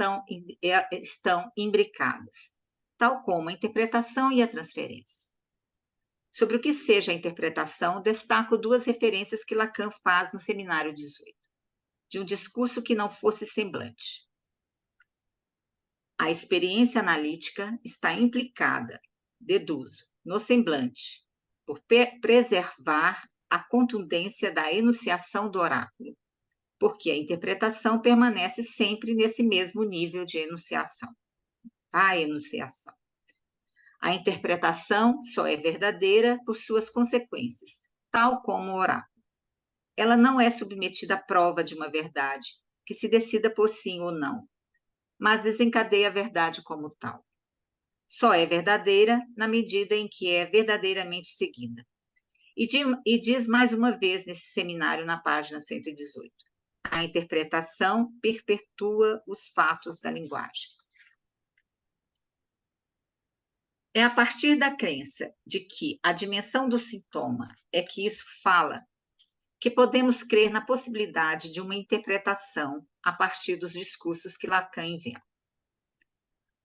S2: estão imbricadas, tal como a interpretação e a transferência. Sobre o que seja a interpretação, destaco duas referências que Lacan faz no Seminário 18, de um discurso que não fosse semblante. A experiência analítica está implicada, deduzo, no semblante, por preservar a contundência da enunciação do oráculo, porque a interpretação permanece sempre nesse mesmo nível de enunciação. A enunciação. A interpretação só é verdadeira por suas consequências, tal como o oráculo. Ela não é submetida à prova de uma verdade, que se decida por sim ou não, mas desencadeia a verdade como tal. Só é verdadeira na medida em que é verdadeiramente seguida. E diz mais uma vez nesse seminário, na página 118, a interpretação perpetua os fatos da linguagem. É a partir da crença de que a dimensão do sintoma é que isso fala, que podemos crer na possibilidade de uma interpretação a partir dos discursos que Lacan inventa.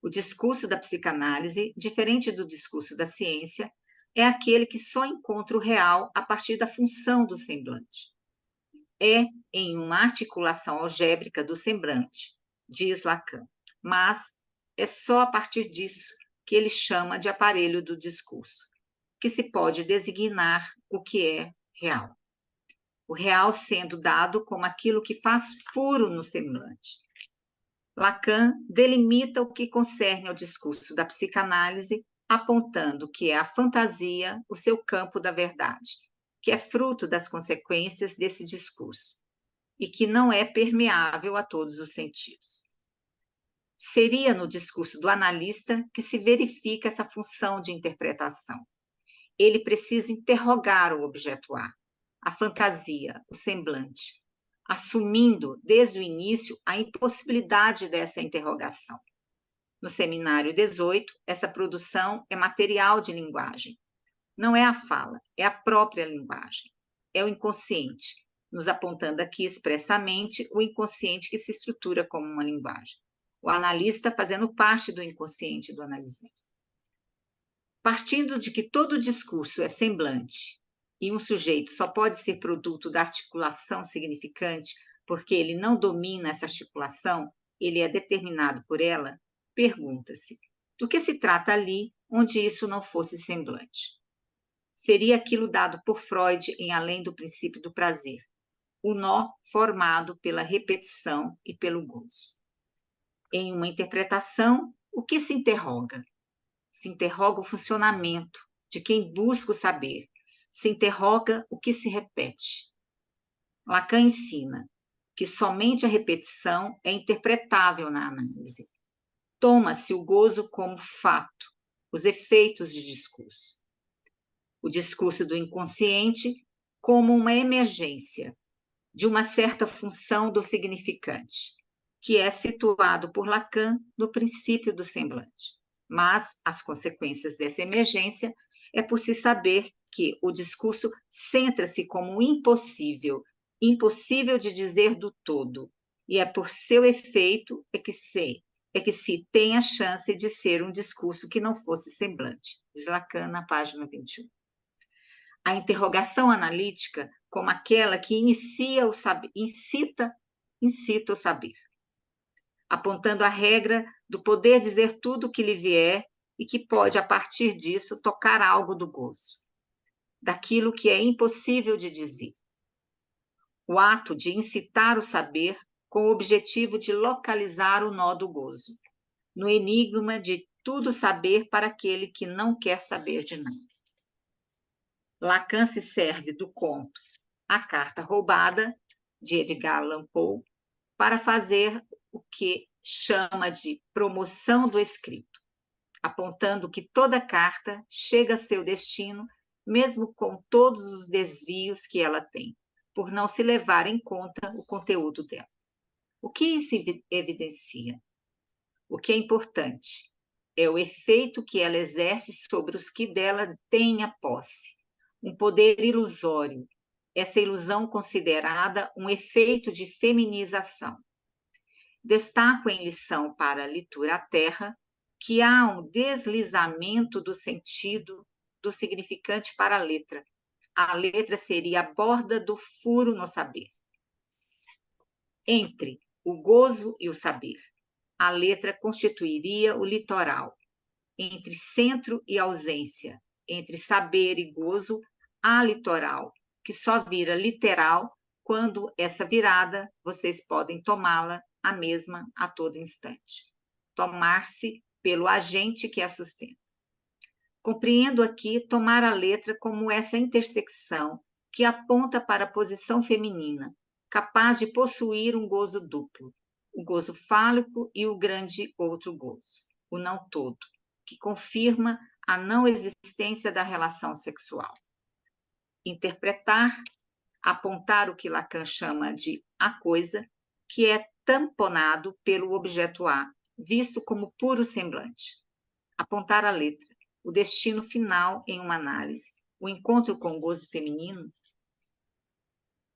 S2: O discurso da psicanálise, diferente do discurso da ciência, é aquele que só encontra o real a partir da função do semblante. É em uma articulação algébrica do semblante, diz Lacan, mas é só a partir disso que ele chama de aparelho do discurso, que se pode designar o que é real. O real sendo dado como aquilo que faz furo no semblante. Lacan delimita o que concerne ao discurso da psicanálise, apontando que é a fantasia o seu campo da verdade, que é fruto das consequências desse discurso, e que não é permeável a todos os sentidos. Seria no discurso do analista que se verifica essa função de interpretação. Ele precisa interrogar o objeto a fantasia, o semblante, assumindo desde o início a impossibilidade dessa interrogação. No Seminário 18, essa produção é material de linguagem. Não é a fala, é a própria linguagem. É o inconsciente, nos apontando aqui expressamente o inconsciente que se estrutura como uma linguagem. O analista fazendo parte do inconsciente do analisante. Partindo de que todo discurso é semblante e um sujeito só pode ser produto da articulação significante porque ele não domina essa articulação, ele é determinado por ela, pergunta-se, do que se trata ali onde isso não fosse semblante? Seria aquilo dado por Freud em Além do Princípio do Prazer, o nó formado pela repetição e pelo gozo. Em uma interpretação, o que se interroga? Se interroga o funcionamento de quem busca o saber, se interroga o que se repete. Lacan ensina, que somente a repetição é interpretável na análise. Toma-se o gozo como fato, os efeitos de discurso. O discurso do inconsciente como uma emergência de uma certa função do significante, que é situado por Lacan no princípio do semblante. Mas as consequências dessa emergência é por se saber que o discurso centra-se como impossível, impossível de dizer do todo, e é por seu efeito é que se tem a chance de ser um discurso que não fosse semblante. Diz Lacan na página 21. A interrogação analítica como aquela que inicia o saber, incita o saber, apontando a regra do poder dizer tudo o que lhe vier e que pode, a partir disso, tocar algo do gozo, daquilo que é impossível de dizer. O ato de incitar o saber com o objetivo de localizar o nó do gozo, no enigma de tudo saber para aquele que não quer saber de nada. Lacan se serve do conto A Carta Roubada, de Edgar Allan Poe, para fazer o que chama de promoção do escrito, apontando que toda carta chega a seu destino, mesmo com todos os desvios que ela tem, por não se levar em conta o conteúdo dela. O que isso evidencia? O que é importante é o efeito que ela exerce sobre os que dela têm a posse, um poder ilusório, essa ilusão considerada um efeito de feminização. Destaco em lição para a leitura à terra que há um deslizamento do sentido do significante para a letra. A letra seria a borda do furo no saber. Entre o gozo e o saber, a letra constituiria o litoral. Entre centro e ausência, entre saber e gozo, há litoral, que só vira literal quando essa virada vocês podem tomá-la a mesma a todo instante. Tomar-se pelo agente que a sustenta. Compreendo aqui tomar a letra como essa intersecção que aponta para a posição feminina, capaz de possuir um gozo duplo, o gozo fálico e o grande outro gozo, o não todo, que confirma a não existência da relação sexual. Interpretar, apontar o que Lacan chama de a coisa, que é tamponado pelo objeto A, visto como puro semblante. Apontar a letra, o destino final em uma análise, o encontro com o gozo feminino.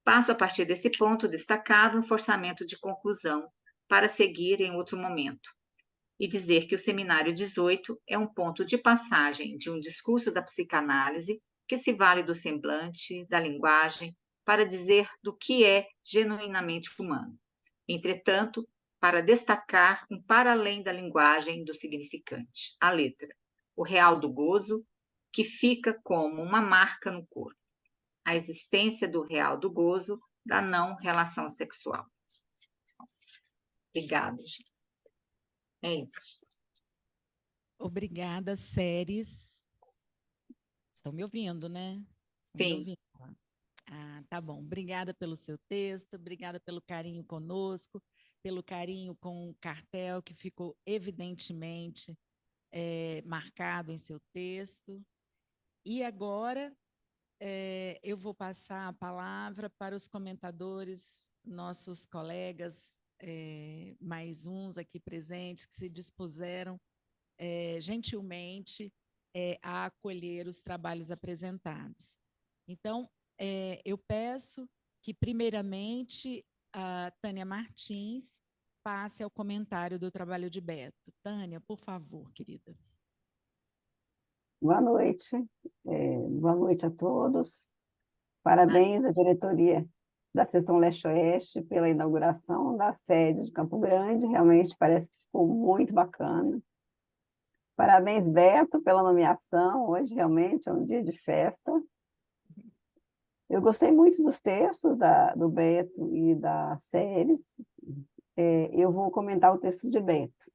S2: Passo a partir desse ponto destacado um forçamento de conclusão para seguir em outro momento e dizer que o Seminário 18 é um ponto de passagem de um discurso da psicanálise que se vale do semblante, da linguagem, para dizer do que é genuinamente humano. Entretanto, para destacar um para além da linguagem do significante, a letra, o real do gozo, que fica como uma marca no corpo, a existência do real do gozo, da não relação sexual. Obrigada, gente. É isso.
S6: Obrigada, Séries. Estão me ouvindo, né? Estão me
S2: Sim.
S6: ouvindo? Ah, tá bom. Obrigada pelo seu texto, obrigada pelo carinho conosco, pelo carinho com o cartel que ficou evidentemente marcado em seu texto. E agora eu vou passar a palavra para os comentadores, nossos colegas, mais uns aqui presentes, que se dispuseram gentilmente a acolher os trabalhos apresentados. Então, eu peço que, primeiramente, a Tânia Martins passe ao comentário do trabalho de Beto. Tânia, por favor, querida.
S10: Boa noite. Boa noite a todos. Parabéns à diretoria da Seção Leste-Oeste pela inauguração da sede de Campo Grande. Realmente parece que ficou muito bacana. Parabéns, Beto, pela nomeação. Hoje realmente é um dia de festa. Eu gostei muito dos textos do Beto e da Séries. Eu vou comentar o texto de Beto.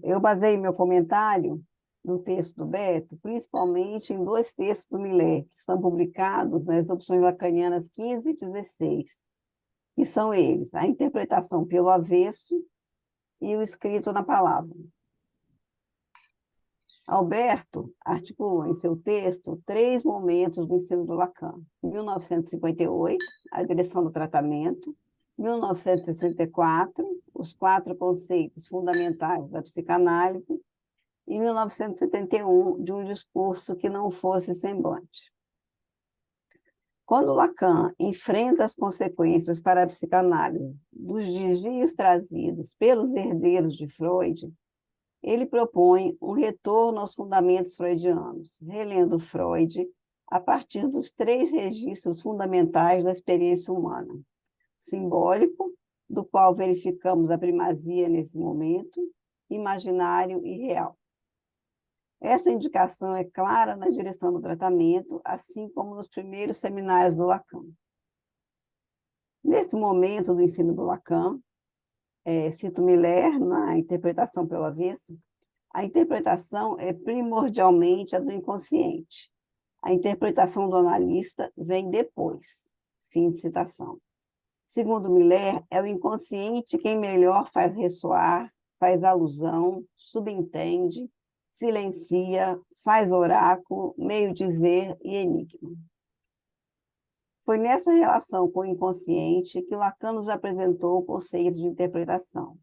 S10: Eu baseei meu comentário do texto do Beto, principalmente em dois textos do Miller, que estão publicados nas opções lacanianas 15 e 16, que são eles: a interpretação pelo avesso e o escrito na palavra. Alberto articulou em seu texto 3 momentos do ensino do Lacan: 1958, a direção do tratamento; 1964, os 4 conceitos fundamentais da psicanálise; e 1971, de um discurso que não fosse semblante. Quando Lacan enfrenta as consequências para a psicanálise dos desvios trazidos pelos herdeiros de Freud, ele propõe um retorno aos fundamentos freudianos, relendo Freud a partir dos 3 registros fundamentais da experiência humana: simbólico, do qual verificamos a primazia nesse momento, imaginário e real. Essa indicação é clara na direção do tratamento, assim como nos primeiros seminários do Lacan. Nesse momento do ensino do Lacan, cito Miller na interpretação pelo avesso, a interpretação é primordialmente a do inconsciente. A interpretação do analista vem depois. Fim de citação. Segundo Miller, é o inconsciente quem melhor faz ressoar, faz alusão, subentende, silencia, faz oráculo, meio-dizer e enigma. Foi nessa relação com o inconsciente que Lacan nos apresentou o conceito de interpretação.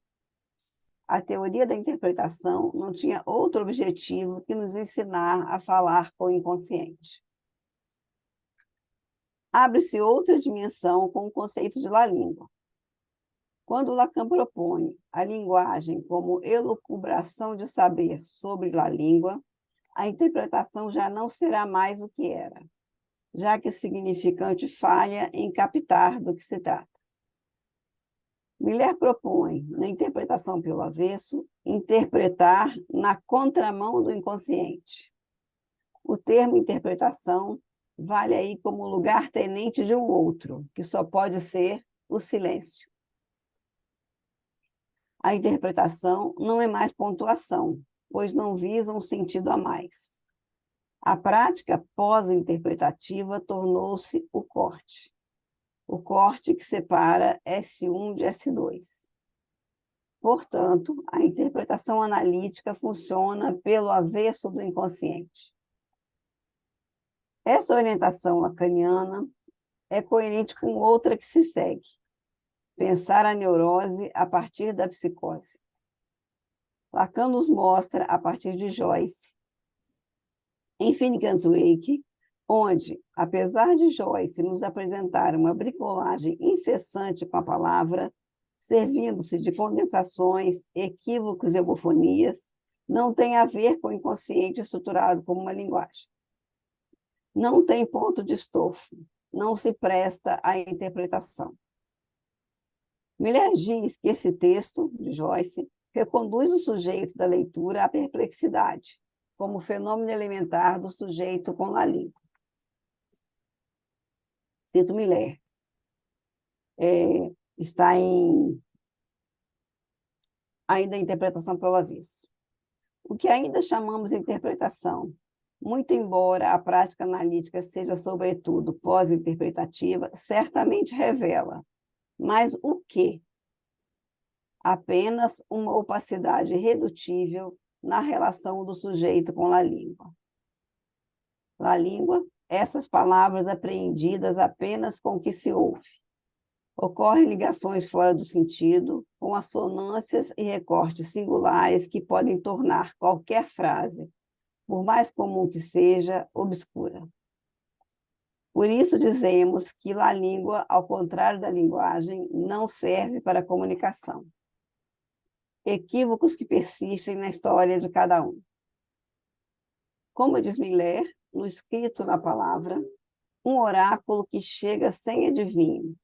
S10: A teoria da interpretação não tinha outro objetivo que nos ensinar a falar com o inconsciente. Abre-se outra dimensão com o conceito de la língua. Quando Lacan propõe a linguagem como elucubração de saber sobre a língua, a interpretação já não será mais o que era, já que o significante falha em captar do que se trata. Miller propõe, na interpretação pelo avesso, interpretar na contramão do inconsciente. O termo interpretação vale aí como lugar-tenente de um outro, que só pode ser o silêncio. A interpretação não é mais pontuação, pois não visa um sentido a mais. A prática pós-interpretativa tornou-se o corte que separa S1 de S2. Portanto, a interpretação analítica funciona pelo avesso do inconsciente. Essa orientação lacaniana é coerente com outra que se segue: pensar a neurose a partir da psicose. Lacan nos mostra, a partir de Joyce, em Finnegan's Wake, onde, apesar de Joyce nos apresentar uma bricolagem incessante com a palavra, servindo-se de condensações, equívocos e homofonias, não tem a ver com o inconsciente estruturado como uma linguagem. Não tem ponto de estofo, não se presta à interpretação. Miller diz que esse texto, de Joyce, reconduz o sujeito da leitura à perplexidade, como fenômeno elementar do sujeito com a língua. Cito Miller. Está ainda a interpretação pelo avesso. O que ainda chamamos de interpretação, muito embora a prática analítica seja, sobretudo, pós-interpretativa, certamente revela. Mas o quê? Apenas uma opacidade irredutível na relação do sujeito com a língua. A língua, essas palavras apreendidas apenas com o que se ouve. Ocorrem ligações fora do sentido, com assonâncias e recortes singulares que podem tornar qualquer frase, por mais comum que seja, obscura. Por isso dizemos que a língua, ao contrário da linguagem, não serve para a comunicação. Equívocos que persistem na história de cada um. Como diz Miller, no escrito na palavra, um oráculo que chega sem adivinho,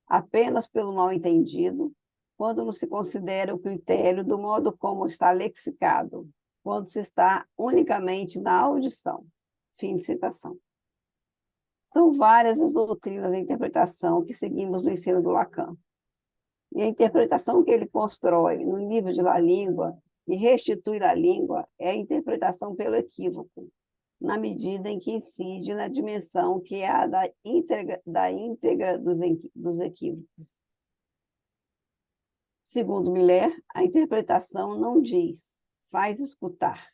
S10: apenas pelo mal-entendido, quando não se considera o critério do modo como está lexicado, quando se está unicamente na audição. Fim de citação. São várias as doutrinas da interpretação que seguimos no ensino do Lacan. E a interpretação que ele constrói no livro de La Língua e restituir a língua é a interpretação pelo equívoco, na medida em que incide na dimensão que é a da íntegra dos equívocos. Segundo Miller, a interpretação não diz, faz escutar,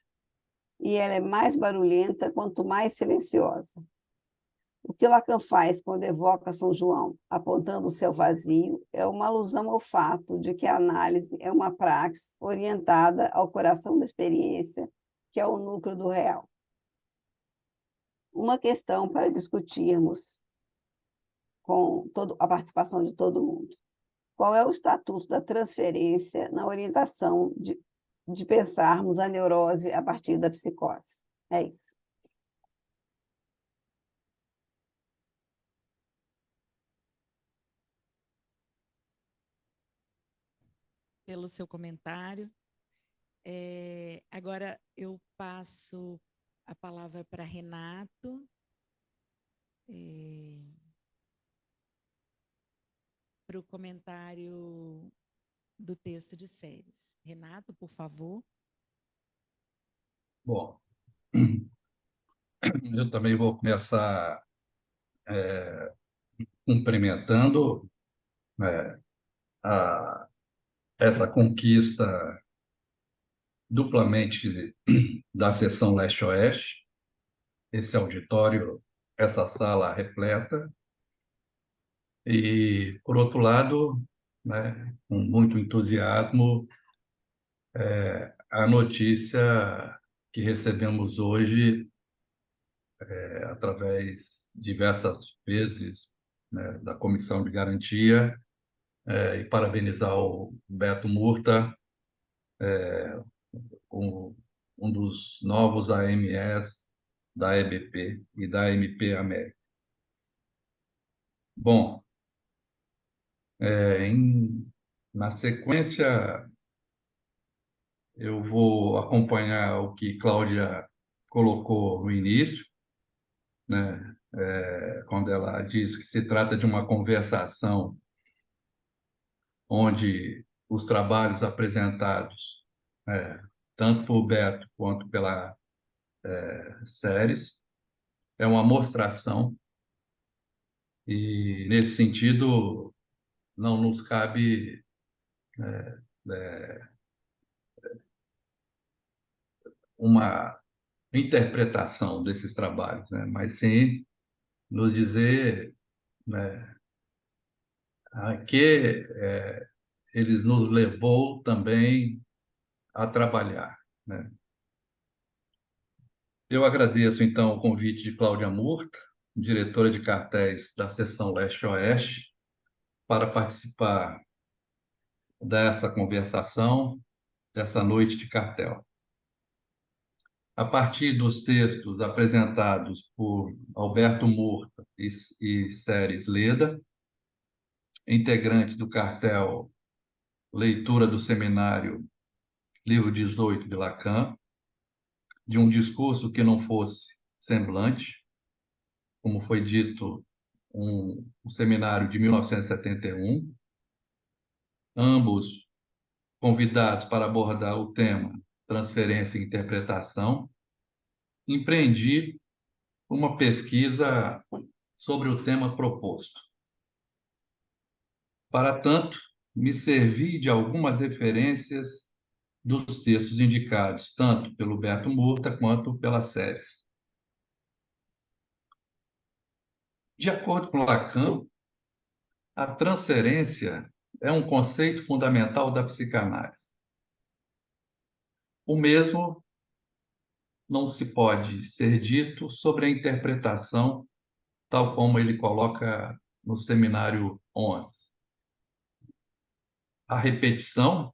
S10: e ela é mais barulhenta quanto mais silenciosa. O que Lacan faz quando evoca São João, apontando o céu vazio, é uma alusão ao fato de que a análise é uma praxis orientada ao coração da experiência, que é o núcleo do real. Uma questão para discutirmos com a participação de todo mundo. Qual é o estatuto da transferência na orientação de pensarmos a neurose a partir da psicose? É isso.
S6: Pelo seu comentário. Agora eu passo a palavra para Renato. Para o comentário do texto de Séries. Renato, por favor.
S7: Bom, eu também vou começar cumprimentando essa conquista duplamente da seção leste-oeste, esse auditório, essa sala repleta, e, por outro lado, né, com muito entusiasmo, a notícia que recebemos hoje, através diversas vezes, né, da Comissão de Garantia, e parabenizar o Beto Murta, um dos novos AMEs da EBP e da MP América. Bom, na sequência, eu vou acompanhar o que Cláudia colocou no início, né? Quando ela diz que se trata de uma conversação onde os trabalhos apresentados, tanto por Beto quanto pela Séries, é uma mostração, e, nesse sentido, não nos cabe uma interpretação desses trabalhos, né? Mas sim nos dizer, né, a que eles nos levou também a trabalhar, né? Eu agradeço, então, o convite de Cláudia Murta, diretora de cartéis da seção Leste-Oeste, para participar dessa conversação, dessa noite de cartel. A partir dos textos apresentados por Alberto Murta e Séries Leda, integrantes do cartel Leitura do Seminário Livro 18 de Lacan, de um discurso que não fosse semblante, como foi dito, um seminário de 1971, ambos convidados para abordar o tema transferência e interpretação, empreendi uma pesquisa sobre o tema proposto. Para tanto, me servi de algumas referências dos textos indicados, tanto pelo Beto Murta quanto pela Séries. De acordo com Lacan, a transferência é um conceito fundamental da psicanálise. O mesmo não se pode ser dito sobre a interpretação, tal como ele coloca no seminário 11. A repetição,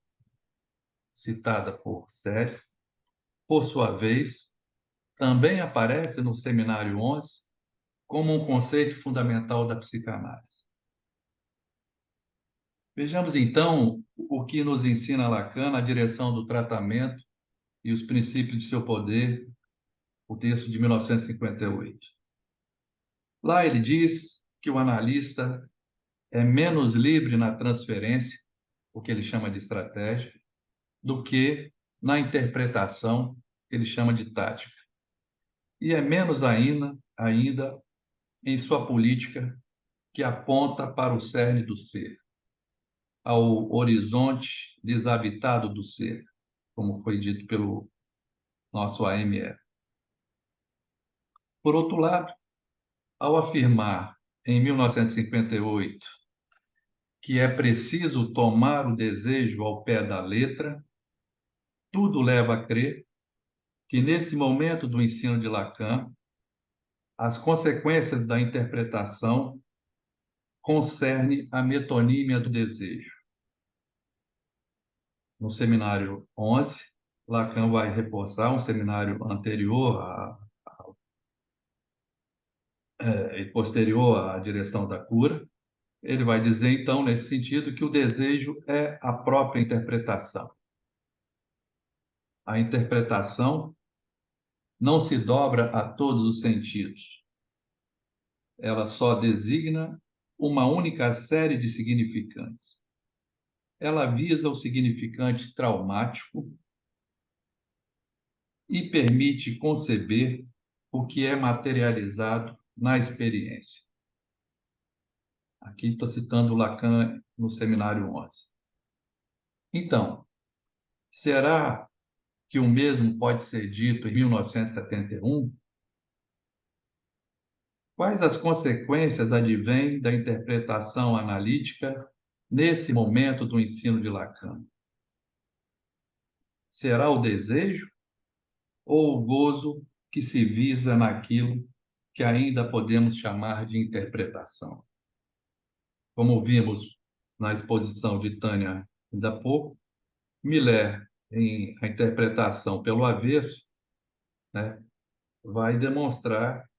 S7: citada por Séries, por sua vez, também aparece no seminário 11 como um conceito fundamental da psicanálise. Vejamos, então, o que nos ensina Lacan na direção do tratamento e os princípios de seu poder, o texto de 1958. Lá ele diz que o analista é menos livre na transferência, o que ele chama de estratégia, do que na interpretação, que ele chama de tática, e é menos ainda em sua política, que aponta para o cerne do ser, ao horizonte desabitado do ser, como foi dito pelo nosso AME. Por outro lado, ao afirmar em 1958 que é preciso tomar o desejo ao pé da letra, tudo leva a crer que, nesse momento do ensino de Lacan, as consequências da interpretação concernem a metonímia do desejo. No seminário 11, Lacan vai reforçar um seminário anterior e posterior à direção da cura. Ele vai dizer, então, nesse sentido, que o desejo é a própria interpretação. A interpretação não se dobra a todos os sentidos. Ela só designa uma única série de significantes. Ela visa o significante traumático e permite conceber o que é materializado na experiência. Aqui estou citando Lacan no seminário 11. Então, será que o mesmo pode ser dito em 1971? Quais as consequências advêm da interpretação analítica nesse momento do ensino de Lacan? Será o desejo ou o gozo que se visa naquilo que ainda podemos chamar de interpretação? Como vimos na exposição de Tânia ainda há pouco, Miller, em A Interpretação pelo Avesso, né, vai demonstrar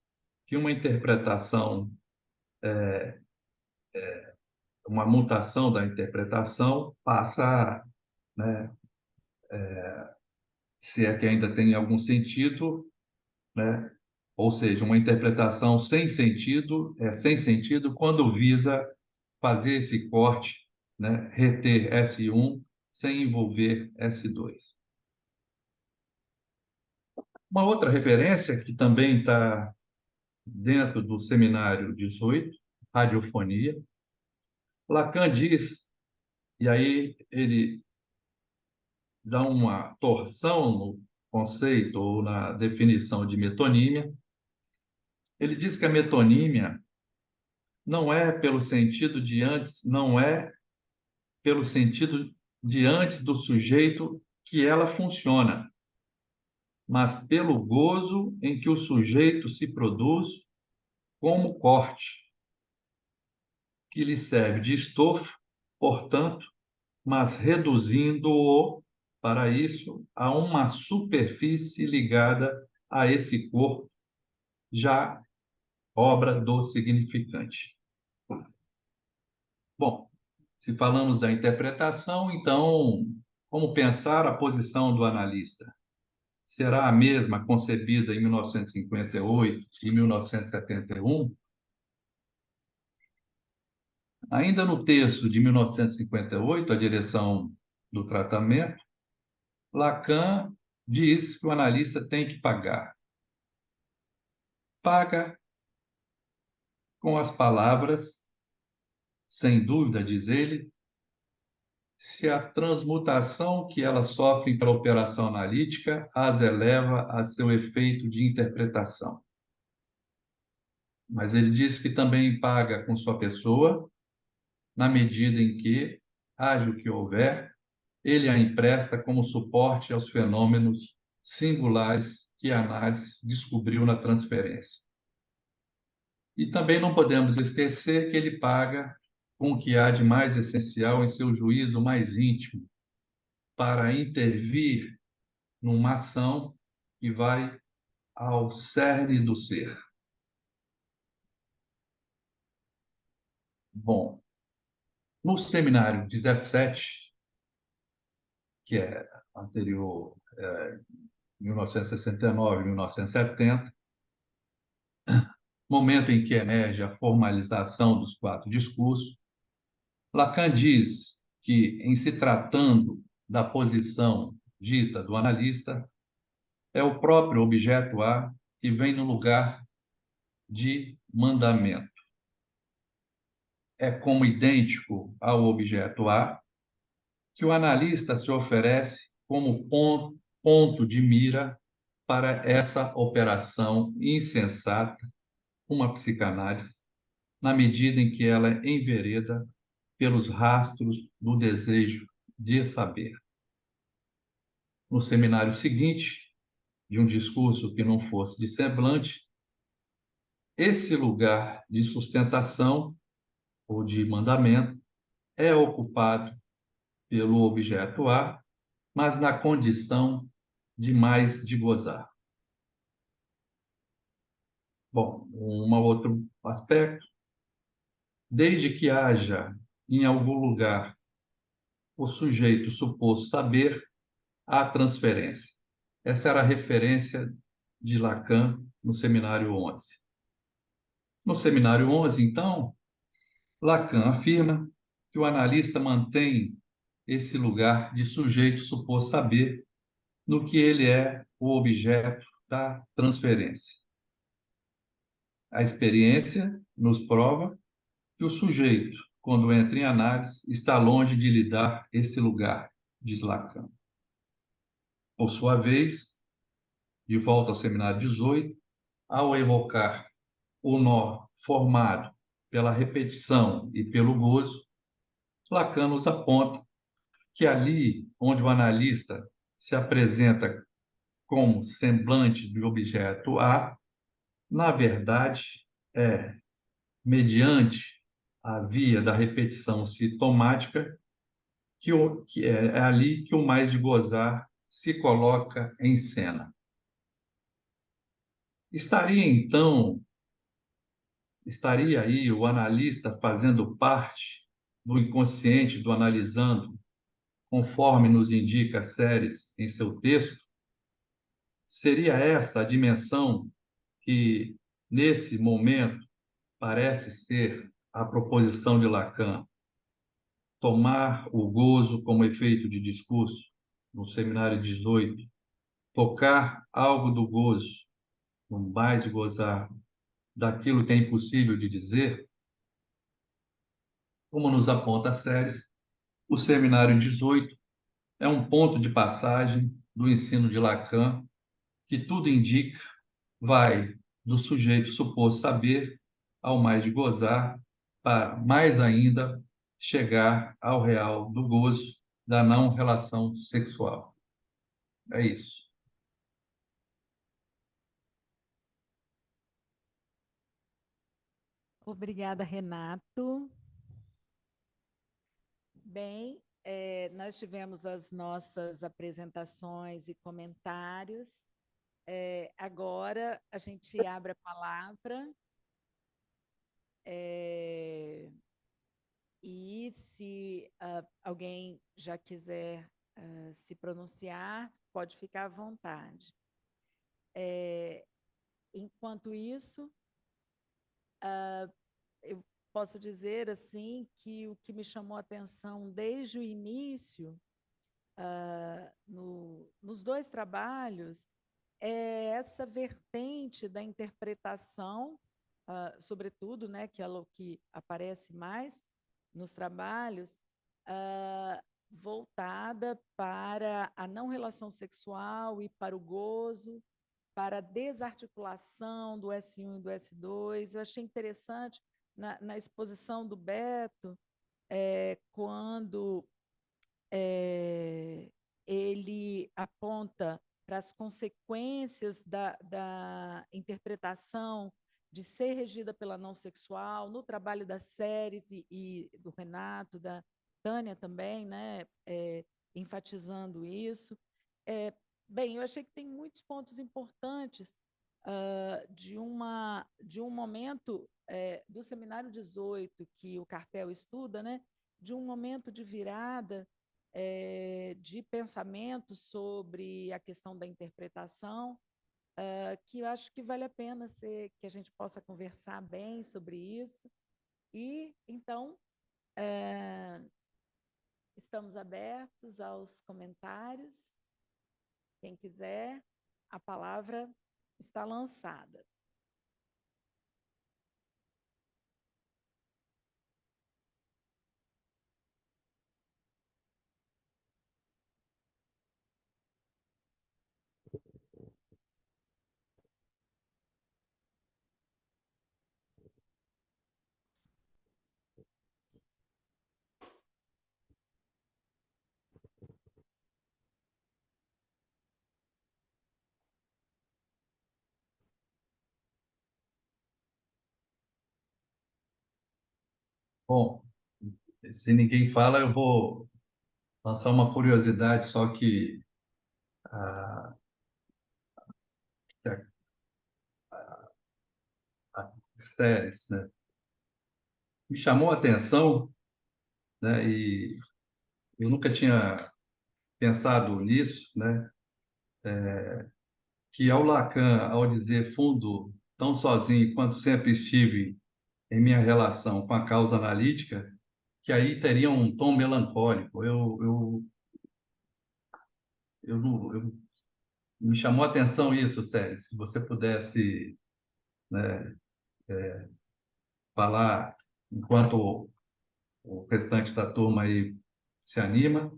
S7: que uma interpretação, uma mutação da interpretação passa, né, se é que ainda tem algum sentido, né, ou seja, uma interpretação sem sentido, sem sentido quando visa fazer esse corte, né, reter S1 sem envolver S2. Uma outra referência que também está dentro do seminário 18, radiofonia, Lacan diz, e aí ele dá uma torção no conceito ou na definição de metonímia. Ele diz que a metonímia não é pelo sentido de antes, não é pelo sentido de antes do sujeito que ela funciona, mas pelo gozo em que o sujeito se produz como corte, que lhe serve de estofo, portanto, mas reduzindo-o, para isso, a uma superfície ligada a esse corpo, já obra do significante. Bom, se falamos da interpretação, então, como pensar a posição do analista? Será a mesma concebida em 1958 e 1971? Ainda no texto de 1958, A Direção do Tratamento, Lacan diz que o analista tem que pagar. Paga com as palavras, sem dúvida, diz ele, se a transmutação que elas sofrem pela operação analítica as eleva a seu efeito de interpretação. Mas ele diz que também paga com sua pessoa, na medida em que, haja o que houver, ele a empresta como suporte aos fenômenos singulares que a análise descobriu na transferência. E também não podemos esquecer que ele paga com o que há de mais essencial em seu juízo mais íntimo, para intervir numa ação que vai ao cerne do ser. Bom, no seminário 17, que é anterior, 1969, 1970, momento em que emerge a formalização dos 4 discursos, Lacan diz que, em se tratando da posição dita do analista é o próprio objeto A que vem no lugar de mandamento. É como idêntico ao objeto A que o analista se oferece como ponto de mira para essa operação insensata, uma psicanálise, na medida em que ela envereda pelos rastros do desejo de saber. No seminário seguinte, de um discurso que não fosse de semblante, esse lugar de sustentação ou de mandamento é ocupado pelo objeto A, mas na condição de mais de gozar. Bom, um outro aspecto, desde que haja em algum lugar o sujeito suposto saber, há transferência. Essa era a referência de Lacan no seminário 11. No seminário 11, então, Lacan afirma que o analista mantém esse lugar de sujeito suposto saber no que ele é o objeto da transferência. A experiência nos prova que o sujeito, quando entra em análise, está longe de lhe dar esse lugar, diz Lacan. Por sua vez, de volta ao seminário 18, ao evocar o nó formado pela repetição e pelo gozo, Lacan nos aponta que ali onde o analista se apresenta como semblante do objeto A, na verdade, é mediante a via da repetição sintomática que é ali que o mais de gozar se coloca em cena. Estaria aí o analista fazendo parte do inconsciente do analisando, conforme nos indica Seres em seu texto? Seria essa a dimensão que, nesse momento, parece ser a proposição de Lacan, tomar o gozo como efeito de discurso, no seminário 18, tocar algo do gozo, no mais de gozar, daquilo que é impossível de dizer, como nos aponta Seres, o seminário 18 é um ponto de passagem do ensino de Lacan, que tudo indica vai do sujeito suposto saber ao mais de gozar, para mais ainda chegar ao real do gozo da não relação sexual. É isso.
S6: Obrigada, Renato. Bem, nós tivemos as nossas apresentações e comentários. Agora, a gente abre a palavra. E se alguém já quiser se pronunciar, pode ficar à vontade. Enquanto isso, eu posso dizer assim que o que me chamou a atenção desde o início, nos dois trabalhos, é essa vertente da interpretação, sobretudo, né, que é o que aparece mais nos trabalhos, voltada para a não relação sexual e para o gozo, para a desarticulação do S1 e do S2. Eu achei interessante na exposição do Beto, quando ele aponta para as consequências da interpretação de ser regida pela não sexual, no trabalho das Séries e do Renato, da Tânia também, né, enfatizando isso. Bem, eu achei que tem muitos pontos importantes de um momento do Seminário 18, que o Cartel estuda, né, de um momento de virada de pensamento sobre a questão da interpretação, que eu acho que vale a pena que a gente possa conversar bem sobre isso. E, então, estamos abertos aos comentários. Quem quiser, a palavra está lançada.
S7: Bom, se ninguém fala, eu vou lançar uma curiosidade, só que a, a, a séries, né? Me chamou a atenção, né? E eu nunca tinha pensado nisso, né? Que ao Lacan, ao dizer fundo tão sozinho quanto sempre estive em minha relação com a causa analítica, que aí teria um tom melancólico. Me chamou a atenção isso, Célio. Se você pudesse, né, falar enquanto o restante da turma aí se anima,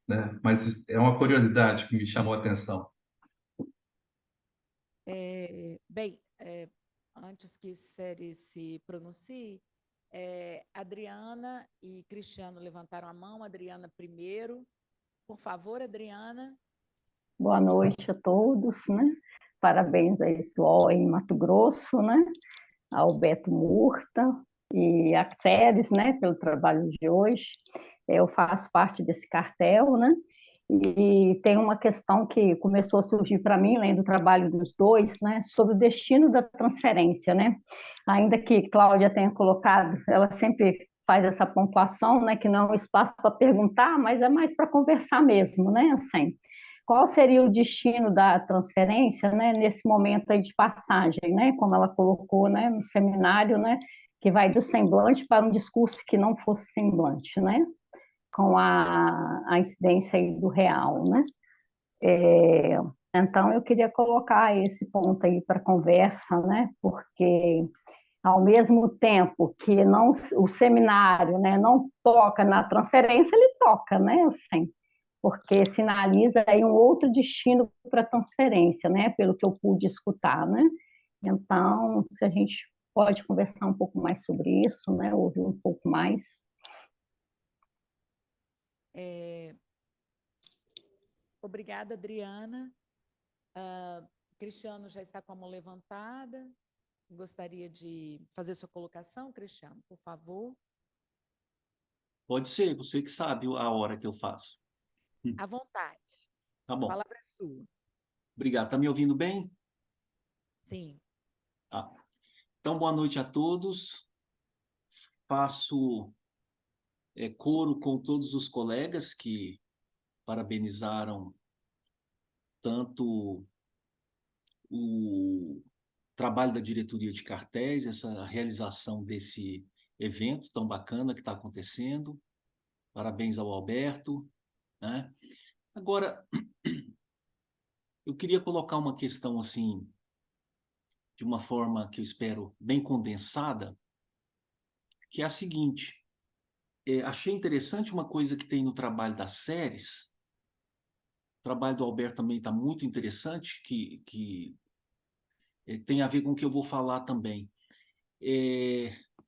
S7: né? Mas é uma curiosidade que me chamou a atenção.
S6: Bem, antes que Seri se pronuncie, Adriana e Cristiano levantaram a mão. Adriana primeiro. Por favor, Adriana.
S11: Boa noite a todos, né? Parabéns a SLO em Mato Grosso, né? Ao Beto Murta e a Ceres, né? Pelo trabalho de hoje. Eu faço parte desse cartel, né? E tem uma questão que começou a surgir para mim, lendo o trabalho dos dois, né? Sobre o destino da transferência, né? Ainda que Cláudia tenha colocado, ela sempre faz essa pontuação, né? Que não é um espaço para perguntar, mas é mais para conversar mesmo, né? Assim, qual seria o destino da transferência, né, nesse momento aí de passagem, né, como ela colocou, né, no seminário, né, que vai do semblante para um discurso que não fosse semblante, né, com a incidência aí do real, né. Então, eu queria colocar esse ponto aí para conversa, né, porque ao mesmo tempo que não, o seminário, né, não toca na transferência, ele toca, né, assim, porque sinaliza aí um outro destino para a transferência, né? Pelo que eu pude escutar, né? Então, se a gente pode conversar um pouco mais sobre isso, né? Ouvir um pouco mais.
S6: Obrigada, Adriana. Cristiano já está com a mão levantada. Gostaria de fazer sua colocação, Cristiano, por favor.
S5: Pode ser, você que sabe a hora que eu faço.
S6: À vontade.
S5: Tá bom.
S6: A palavra é sua.
S5: Obrigado. Tá me ouvindo bem?
S6: Sim.
S5: Ah. Então, boa noite a todos. Faço coro com todos os colegas que parabenizaram tanto o trabalho da diretoria de cartéis, essa realização desse evento tão bacana que está acontecendo. Parabéns ao Alberto, né? Agora, eu queria colocar uma questão assim, de uma forma que eu espero bem condensada, que é a seguinte: achei interessante uma coisa que tem no trabalho das séries. O trabalho do Alberto também está muito interessante, que tem a ver com o que eu vou falar também.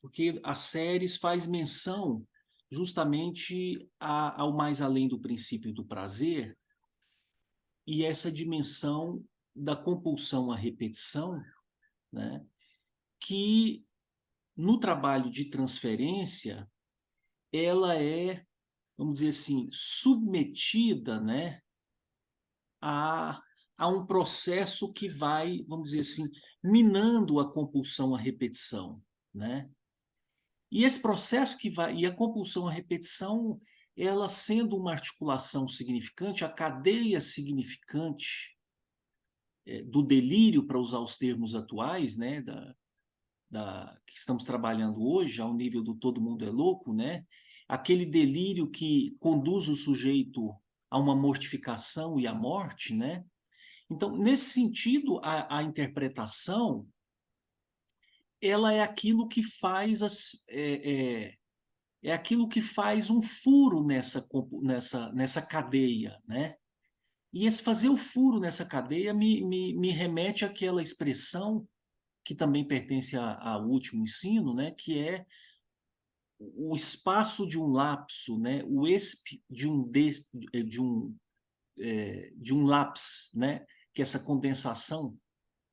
S5: Porque as séries faz menção justamente ao mais além do princípio do prazer e essa dimensão da compulsão à repetição, né? Que no trabalho de transferência ela é, vamos dizer assim, submetida, né, a um processo que vai, vamos dizer assim, minando a compulsão à repetição, né? E esse processo que vai, e a compulsão à repetição, ela sendo uma articulação significante, a cadeia significante do delírio, para usar os termos atuais, né, que estamos trabalhando hoje, ao nível do todo mundo é louco, né? Aquele delírio que conduz o sujeito a uma mortificação e à morte, né? Então, nesse sentido, a interpretação, ela é aquilo que faz é aquilo que faz um furo nessa cadeia, né? E esse fazer o furo nessa cadeia me remete àquela expressão que também pertence ao último ensino, né? Que é o espaço de um lapso, né? O esp de um lapse, né? Que é essa condensação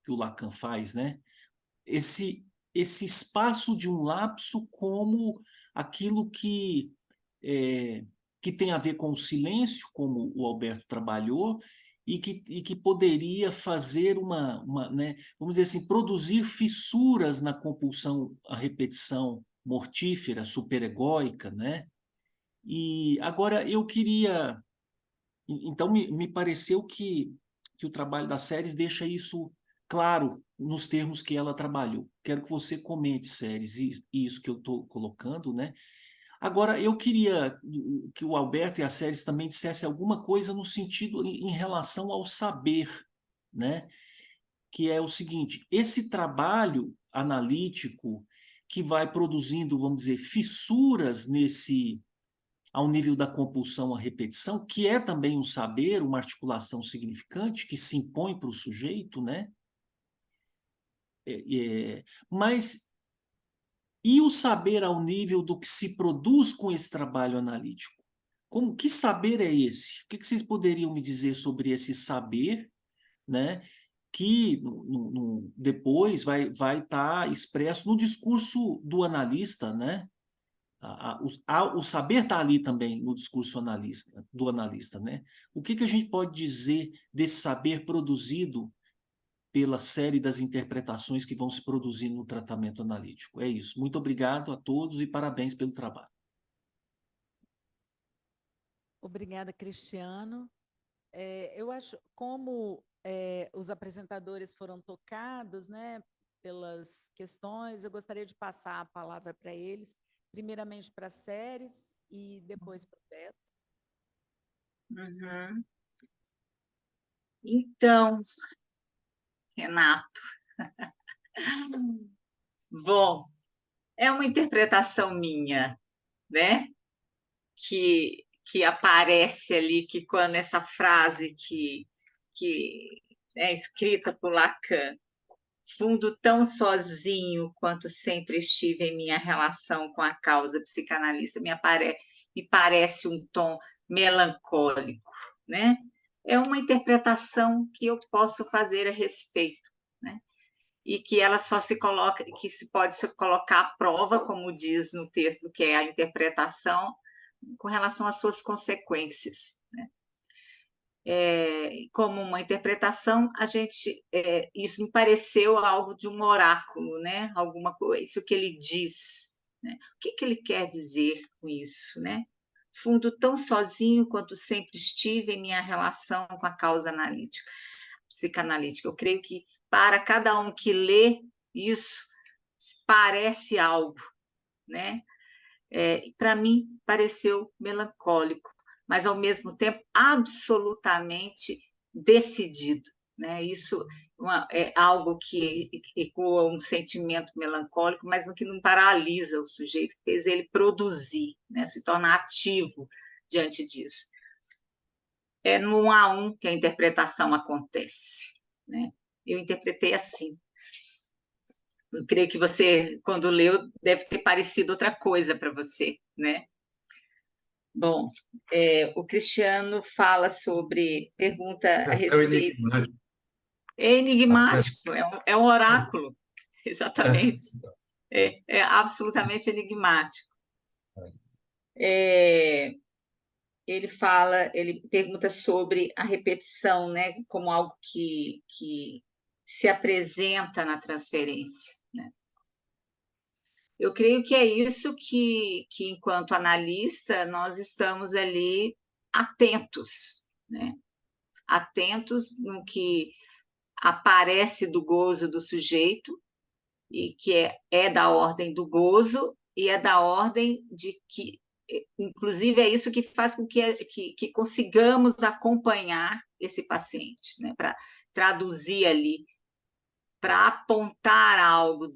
S5: que o Lacan faz, né? Esse espaço de um lapso como aquilo que tem a ver com o silêncio, como o Alberto trabalhou, e que poderia fazer né, vamos dizer assim, produzir fissuras na compulsão à repetição mortífera, superegóica, né? E agora eu queria... Então, me pareceu que o trabalho das séries deixa isso claro nos termos que ela trabalhou. Quero que você comente, Séries, isso que eu estou colocando, né? Agora, eu queria que o Alberto e a Séries também dissessem alguma coisa no sentido em relação ao saber, né? Que é o seguinte, esse trabalho analítico que vai produzindo, vamos dizer, fissuras ao nível da compulsão à repetição, que é também um saber, uma articulação significante que se impõe para o sujeito, né? Mas e o saber ao nível do que se produz com esse trabalho analítico? Que saber é esse? O que vocês poderiam me dizer sobre esse saber, né? Que depois vai estar expresso no discurso do analista, né? O saber está ali também no discurso do analista, né? O que a gente pode dizer desse saber produzido pela série das interpretações que vão se produzindo no tratamento analítico? É isso. Muito obrigado a todos e parabéns pelo trabalho.
S6: Obrigada, Cristiano. Eu acho, como os apresentadores foram tocados, né, pelas questões, eu gostaria de passar a palavra para eles, primeiramente para as séries e depois para o Beto.
S2: Uhum. Então, Renato, bom, é uma interpretação minha, né? Que aparece ali, que quando essa frase que é escrita por Lacan, fundo tão sozinho quanto sempre estive em minha relação com a causa psicanalista, me parece um tom melancólico, né? É uma interpretação que eu posso fazer a respeito, né? E que ela só se coloca, que se pode se colocar à prova, como diz no texto, que é a interpretação, com relação às suas consequências, né? Como uma interpretação, isso me pareceu algo de um oráculo, né? Alguma coisa, isso que ele diz, né? O que ele quer dizer com isso, né? Fundo tão sozinho quanto sempre estive em minha relação com a causa analítica, psicanalítica. Eu creio que para cada um que lê isso, parece algo, né? Para mim, pareceu melancólico, mas, ao mesmo tempo, absolutamente decidido, né? Isso é algo que ecoa um sentimento melancólico, mas que não paralisa o sujeito, fez ele produzir, né? Se tornar ativo diante disso. É no 1 a 1 que a interpretação acontece, né? Eu interpretei assim. Eu creio que você, quando leu, deve ter parecido outra coisa para você, né? Bom, o Cristiano fala sobre, pergunta a respeito... É enigmático, é um oráculo, exatamente. É absolutamente enigmático. Ele pergunta sobre a repetição, né, como algo que se apresenta na transferência, né? Eu creio que é isso que enquanto analista, nós estamos ali atentos, né? Atentos no que aparece do gozo do sujeito, e que é da ordem do gozo, e é da ordem de que, inclusive, é isso que faz com que consigamos acompanhar esse paciente, né? Para traduzir ali para apontar algo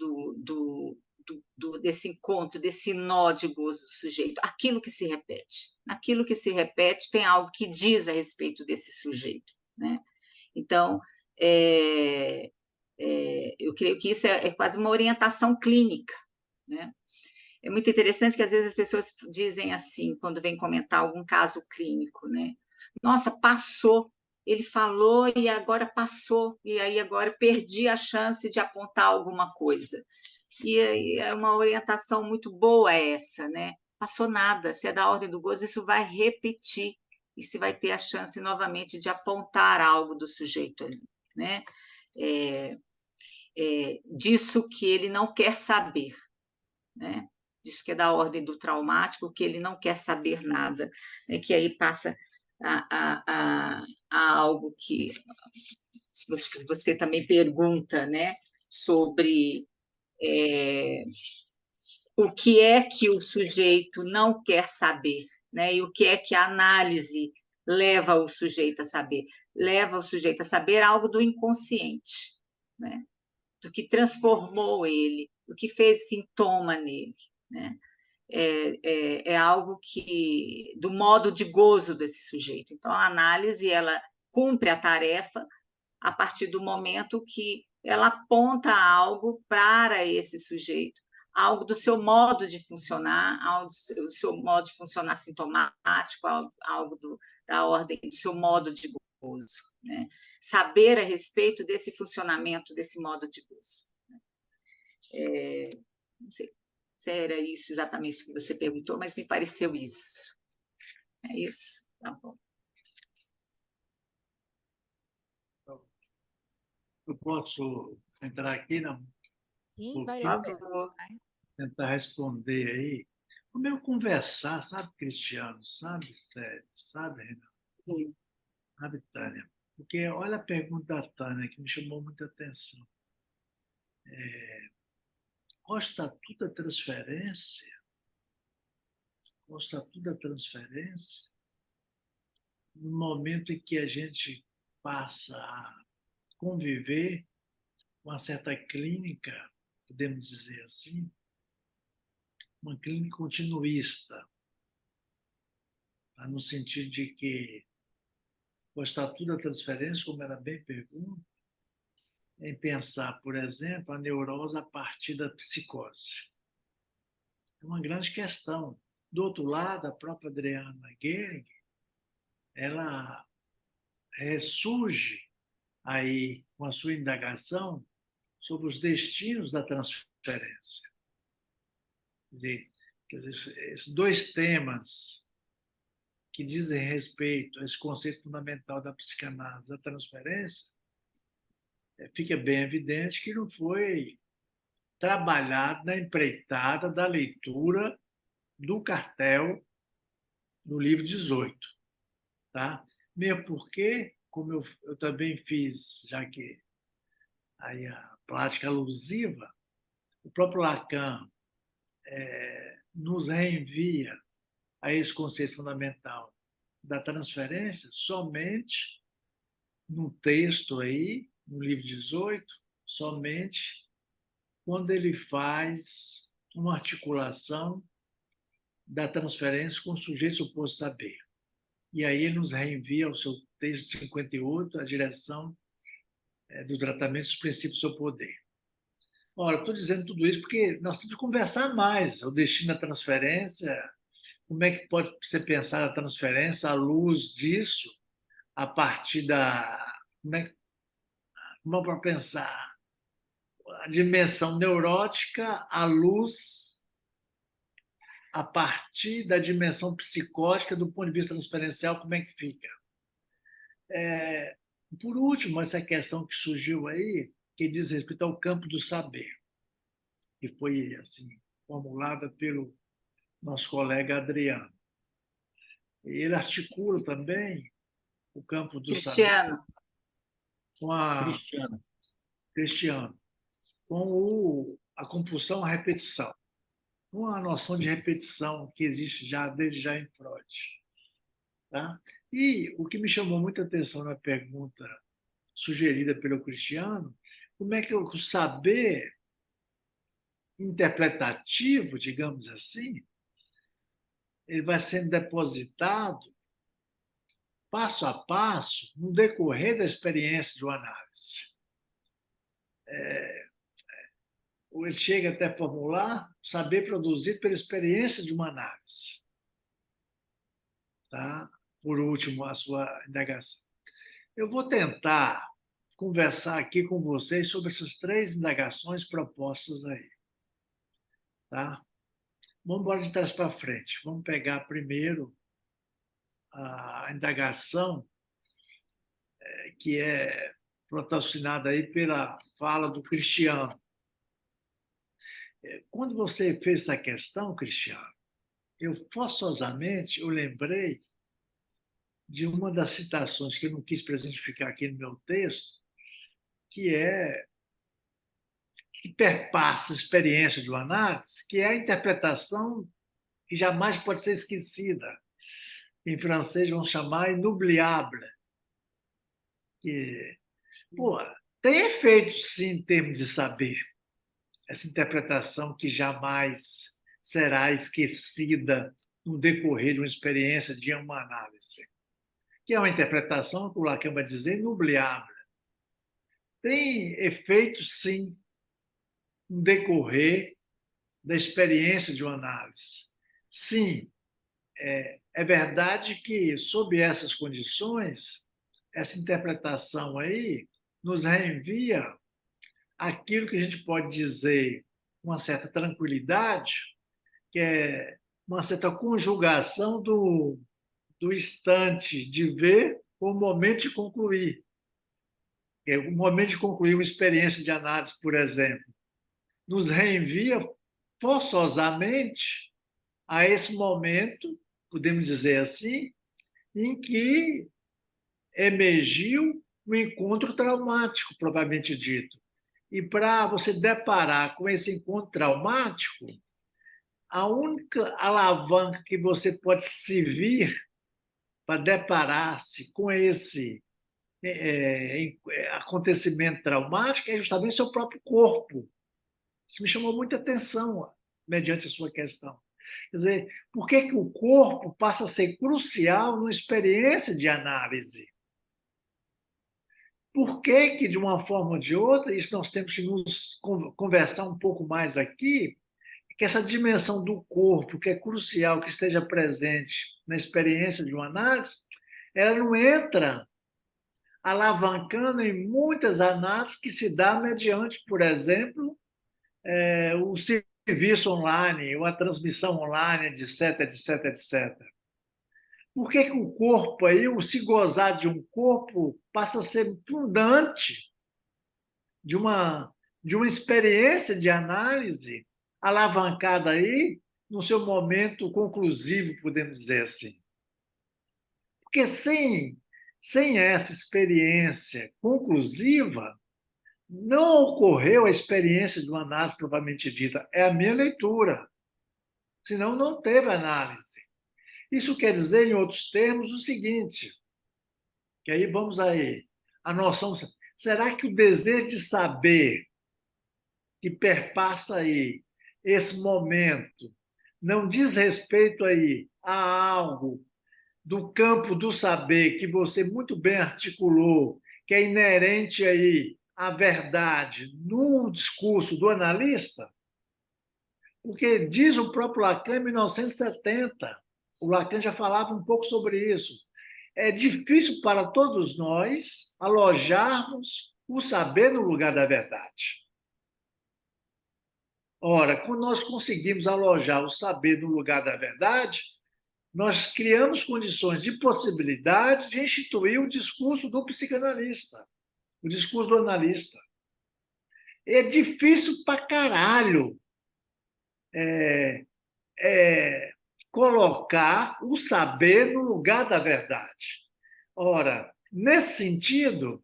S2: desse encontro, desse nó de gozo do sujeito, aquilo que se repete. Aquilo que se repete tem algo que diz a respeito desse sujeito, né? Então, eu creio que isso é quase uma orientação clínica, né? É muito interessante que às vezes as pessoas dizem assim, quando vêm comentar algum caso clínico, né? Nossa, passou, ele falou e agora passou, e aí agora perdi a chance de apontar alguma coisa. E é uma orientação muito boa essa, né? Passou nada, se é da ordem do gozo, isso vai repetir, e se vai ter a chance novamente de apontar algo do sujeito ali, né? Disso que ele não quer saber, né? Diz que é da ordem do traumático, que ele não quer saber nada, né? Que aí passa a algo que você também pergunta, né? Sobre o que é que o sujeito não quer saber, né? E o que é que a análise leva o sujeito a saber? Leva o sujeito a saber algo do inconsciente, né? Do que transformou ele, o que fez sintoma nele, né? É algo que do modo de gozo desse sujeito. Então, a análise ela cumpre a tarefa a partir do momento que ela aponta algo para esse sujeito, algo do seu modo de funcionar, algo do seu modo de funcionar sintomático, algo da ordem do seu modo de gozo, né? Saber a respeito desse funcionamento, desse modo de gozo. Não sei se era isso exatamente que você perguntou, mas me pareceu isso. É isso? Tá bom.
S4: Eu posso entrar aqui, não?
S1: Sim, vai
S2: Por
S1: lá.
S2: favor.
S4: Tentar responder aí. Como eu conversar, sabe, Cristiano? Sabe, Sérgio? Sabe, Renato?
S2: Sim.
S4: Sabe, Tânia? Porque olha a pergunta da Tânia, que me chamou muita atenção. Qual o estatuto da transferência? Qual o estatuto da transferência? No momento em que a gente passa a conviver com uma certa clínica, podemos dizer assim, uma clínica continuista, tá? No sentido de que o estatuto da transferência, como ela bem pergunta, em pensar, por exemplo, a neurose a partir da psicose. É uma grande questão. Do outro lado, a própria Adriana Gehring, ela ressurge aí com a sua indagação sobre os destinos da transferência. Quer dizer, esses dois temas que dizem respeito a esse conceito fundamental da psicanálise, a transferência, fica bem evidente que não foi trabalhado na empreitada da leitura do cartel no livro 18. Tá? Mesmo porque, como eu também fiz, já que aí a prática alusiva, o próprio Lacan nos reenvia a esse conceito fundamental da transferência somente no texto aí, no livro 18, somente quando ele faz uma articulação da transferência com o sujeito suposto saber. E aí ele nos reenvia ao seu texto 58, a direção do tratamento dos princípios do seu poder. Ora, estou dizendo tudo isso porque nós temos que conversar mais o destino da transferência, como é que pode ser pensada a transferência à luz disso, a partir da... Como é para pensar a dimensão neurótica à luz a partir da dimensão psicótica do ponto de vista transferencial, como é que fica? Por último, essa questão que surgiu aí, que diz respeito ao campo do saber, que foi assim formulada pelo nosso colega Adriano. Ele articula também o campo do
S2: Cristiano.
S4: saber com a Cristiano, com a compulsão à repetição, com a noção de repetição que existe desde já em Freud. Tá? E o que me chamou muita atenção na pergunta sugerida pelo Cristiano, como é que o saber interpretativo, digamos assim, ele vai sendo depositado passo a passo no decorrer da experiência de uma análise. Ele chega até formular saber produzido pela experiência de uma análise. Tá? Por último, a sua indagação. Eu vou tentar conversar aqui com vocês sobre essas 3 indagações propostas aí. Tá? Vamos embora de trás para frente. Vamos pegar primeiro a indagação que é patrocinada aí pela fala do Cristiano. Quando você fez essa questão, Cristiano, forçosamente, eu lembrei de uma das citações que eu não quis presentificar aqui no meu texto, que perpassa a experiência de uma análise, que é a interpretação que jamais pode ser esquecida. Em francês vão chamar inoubliable. Que, tem efeito, sim, em termos de saber. Essa interpretação que jamais será esquecida no decorrer de uma experiência de uma análise. Que é uma interpretação, como o Lacan vai dizer, inoubliable. Tem efeito, sim, no decorrer da experiência de uma análise. Sim, é verdade que, sob essas condições, essa interpretação aí nos reenvia aquilo que a gente pode dizer com uma certa tranquilidade, que é uma certa conjugação do instante de ver com o momento de concluir. O momento de concluir uma experiência de análise, por exemplo, nos reenvia forçosamente a esse momento, podemos dizer assim, em que emergiu um encontro traumático, propriamente dito. E para você deparar com esse encontro traumático, a única alavanca que você pode servir para deparar-se com esse acontecimento traumático é justamente seu próprio corpo. Isso me chamou muita atenção, mediante a sua questão. Quer dizer, por que o corpo passa a ser crucial numa experiência de análise? Por que, de uma forma ou de outra, isso nós temos que nos conversar um pouco mais aqui, que essa dimensão do corpo, que é crucial que esteja presente na experiência de uma análise, ela não entra alavancando em muitas análises que se dá mediante, por exemplo, o serviço online, ou a transmissão online, etc, etc, etc. Por que o corpo aí, o se gozar de um corpo, passa a ser fundante de uma experiência de análise alavancada aí no seu momento conclusivo, podemos dizer assim. Porque sem essa experiência conclusiva, não ocorreu a experiência de uma análise propriamente dita. É a minha leitura. Senão, não teve análise. Isso quer dizer, em outros termos, o seguinte, que aí vamos aí, a noção, será que o desejo de saber que perpassa aí esse momento não diz respeito aí a algo do campo do saber que você muito bem articulou, que é inerente aí à verdade no discurso do analista? Porque diz o próprio Lacan em 1970, o Lacan já falava um pouco sobre isso. É difícil para todos nós alojarmos o saber no lugar da verdade. Ora, quando nós conseguimos alojar o saber no lugar da verdade, nós criamos condições de possibilidade de instituir o discurso do psicanalista, o discurso do analista. É difícil pra caralho colocar o saber no lugar da verdade. Ora, nesse sentido,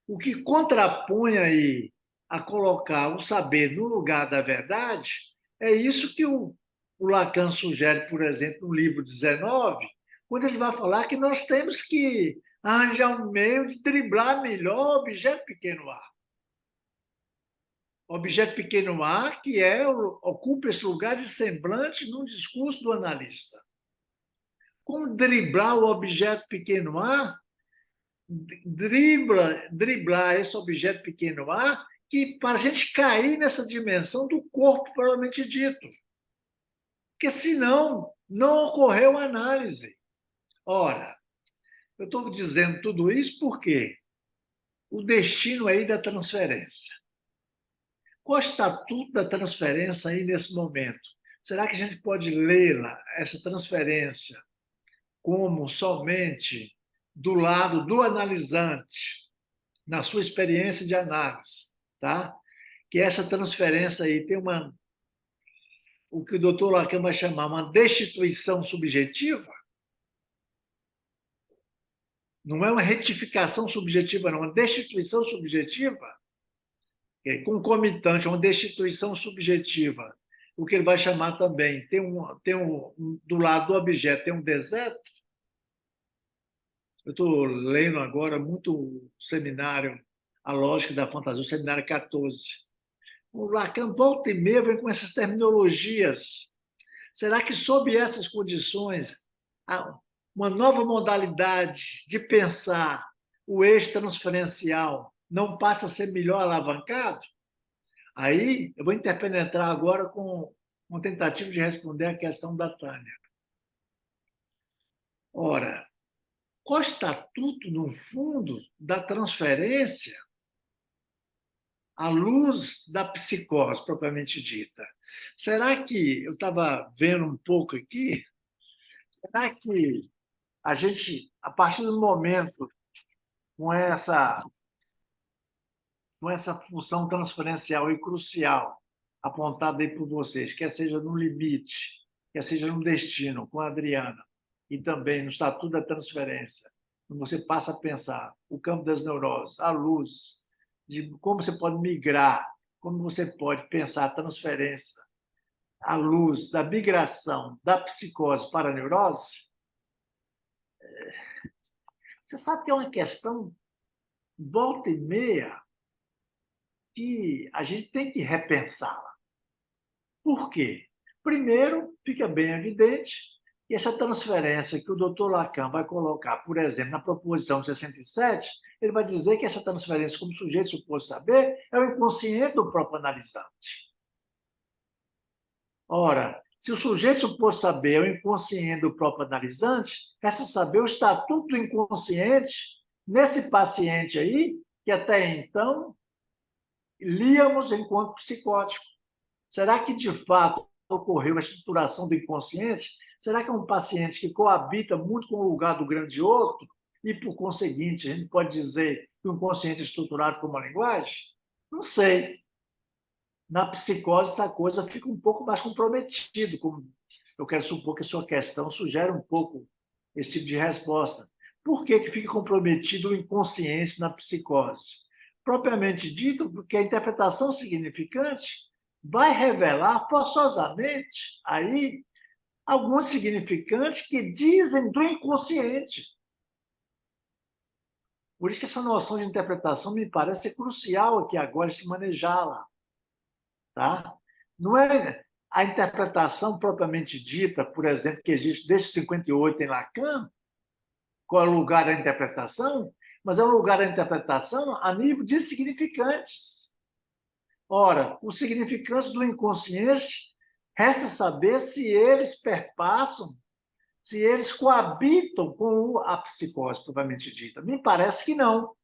S4: o que contrapõe aí a colocar o saber no lugar da verdade é isso que o Lacan sugere, por exemplo, no livro 19, quando ele vai falar que nós temos que arranjar um meio de driblar melhor o objeto pequeno a. O objeto pequeno a que ocupa esse lugar de semblante no discurso do analista. Como driblar o objeto pequeno a? Driblar esse objeto pequeno a, que para a gente cair nessa dimensão do corpo propriamente dito. Porque senão não ocorreu análise. Ora, eu estou dizendo tudo isso porque o destino aí da transferência. Qual é o estatuto da transferência aí nesse momento? Será que a gente pode lê-la, essa transferência, como somente do lado do analisante, na sua experiência de análise, tá? Que essa transferência aí tem o que o doutor Lacan vai chamar uma destituição subjetiva? Não é uma retificação subjetiva, não, é uma destituição subjetiva, é concomitante, uma destituição subjetiva. O que ele vai chamar também, do lado do objeto, tem um deserto. Eu estou lendo agora muito o seminário A Lógica da Fantasia, o seminário 14. O Lacan, volta e meia, vem com essas terminologias. Será que, sob essas condições, uma nova modalidade de pensar o eixo transferencial não passa a ser melhor alavancado? Aí, eu vou interpenetrar agora com uma tentativa de responder à questão da Tânia. Ora, qual o estatuto, no fundo, da transferência à luz da psicose, propriamente dita? Será que, eu estava vendo um pouco aqui, será que a gente, a partir do momento, com essa função transferencial e crucial apontada aí por vocês, quer seja no limite, quer seja no destino, com a Adriana, e também no estatuto da transferência, quando você passa a pensar o campo das neuroses, à luz de como você pode migrar, como você pode pensar a transferência à luz da migração da psicose para a neurose, você sabe que é uma questão, volta e meia, que a gente tem que repensá-la. Por quê? Primeiro, fica bem evidente que essa transferência que o doutor Lacan vai colocar, por exemplo, na proposição 67, ele vai dizer que essa transferência como sujeito suposto saber é o inconsciente do próprio analisante. Ora, se o sujeito suposto saber é o inconsciente do próprio analisante, resta saber o estatuto do inconsciente nesse paciente aí, que até então líamos enquanto psicótico. Será que, de fato, ocorreu a estruturação do inconsciente? Será que é um paciente que coabita muito com o lugar do grande outro e, por conseguinte, a gente pode dizer que o inconsciente é estruturado como uma linguagem? Não sei. Na psicose, essa coisa fica um pouco mais comprometida, como eu quero supor que a sua questão sugere um pouco esse tipo de resposta. Por que fica comprometido o inconsciente na psicose? Propriamente dito, porque a interpretação significante vai revelar forçosamente aí alguns significantes que dizem do inconsciente. Por isso que essa noção de interpretação me parece ser crucial aqui agora de se manejá-la. Tá? Não é a interpretação propriamente dita, por exemplo, que existe desde 58 em Lacan, qual é o lugar da interpretação, mas é o lugar da interpretação a nível de significantes. Ora, os significantes do inconsciente, resta saber se eles perpassam, se eles coabitam com a psicose, propriamente dita. Me parece que não.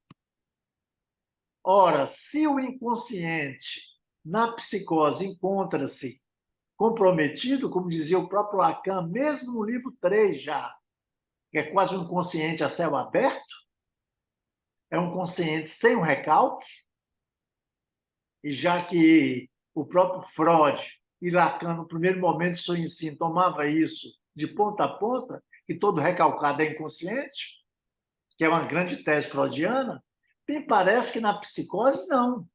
S4: Ora, se o inconsciente na psicose encontra-se comprometido, como dizia o próprio Lacan, mesmo no livro 3 já, que é quase um inconsciente a céu aberto, é um consciente sem um recalque, e já que o próprio Freud e Lacan, no primeiro momento do seu ensino, tomava isso de ponta a ponta, que todo recalcado é inconsciente, que é uma grande tese freudiana, me parece que na psicose, não.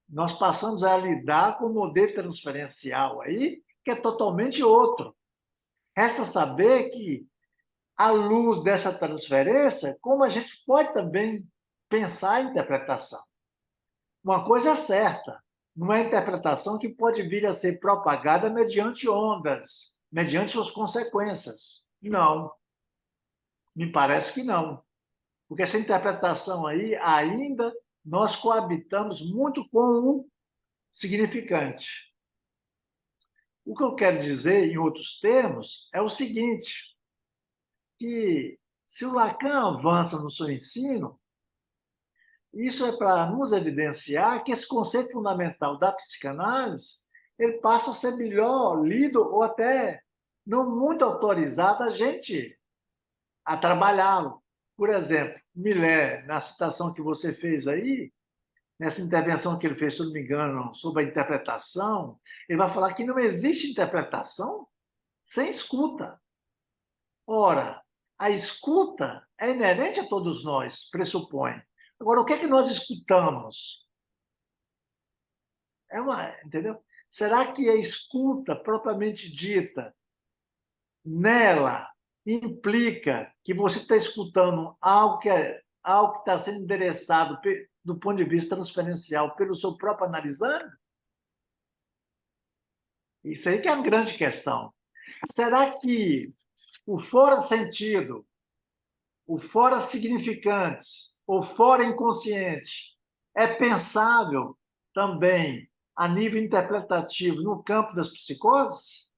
S4: Nós passamos a lidar com um modelo transferencial aí, que é totalmente outro. Resta saber que à luz dessa transferência, como a gente pode também pensar em interpretação. Uma coisa é certa, não é interpretação que pode vir a ser propagada mediante ondas, mediante suas consequências. Não, me parece que não. Porque essa interpretação aí, ainda nós coabitamos muito com o significante. O que eu quero dizer, em outros termos, é o seguinte, que se o Lacan avança no seu ensino, isso é para nos evidenciar que esse conceito fundamental da psicanálise ele passa a ser melhor lido ou até não muito autorizado a gente a trabalhá-lo. Por exemplo, Millet, na citação que você fez aí, nessa intervenção que ele fez, se não me engano, sobre a interpretação, ele vai falar que não existe interpretação sem escuta. Ora, a escuta é inerente a todos nós, pressupõe. Agora, o que é que nós escutamos? Entendeu? Será que a escuta propriamente dita nela implica que você está escutando algo que está sendo endereçado do ponto de vista transferencial pelo seu próprio analisando? Isso aí que é a grande questão. Será que o fora sentido, o fora significantes, o fora inconsciente é pensável também a nível interpretativo no campo das psicoses?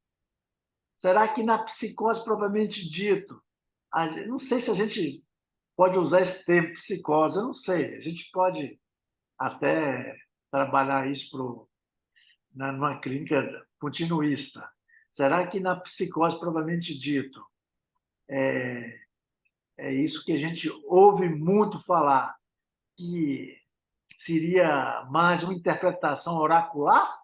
S4: Será que na psicose propriamente dito, não sei se a gente pode usar esse termo psicose, eu não sei, a gente pode até trabalhar isso numa clínica continuista. Será que na psicose propriamente dito é isso que a gente ouve muito falar, que seria mais uma interpretação oracular?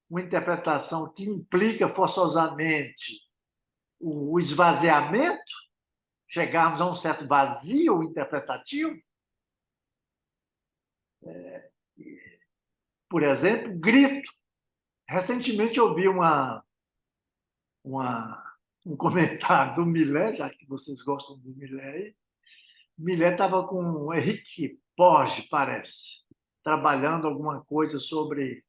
S4: Uma interpretação que implica forçosamente o esvaziamento, chegarmos a um certo vazio interpretativo? Por exemplo, grito. Recentemente eu vi um comentário do Millet, já que vocês gostam do Millet aí. Millet estava com o Henrique Porge, parece, trabalhando alguma coisa sobre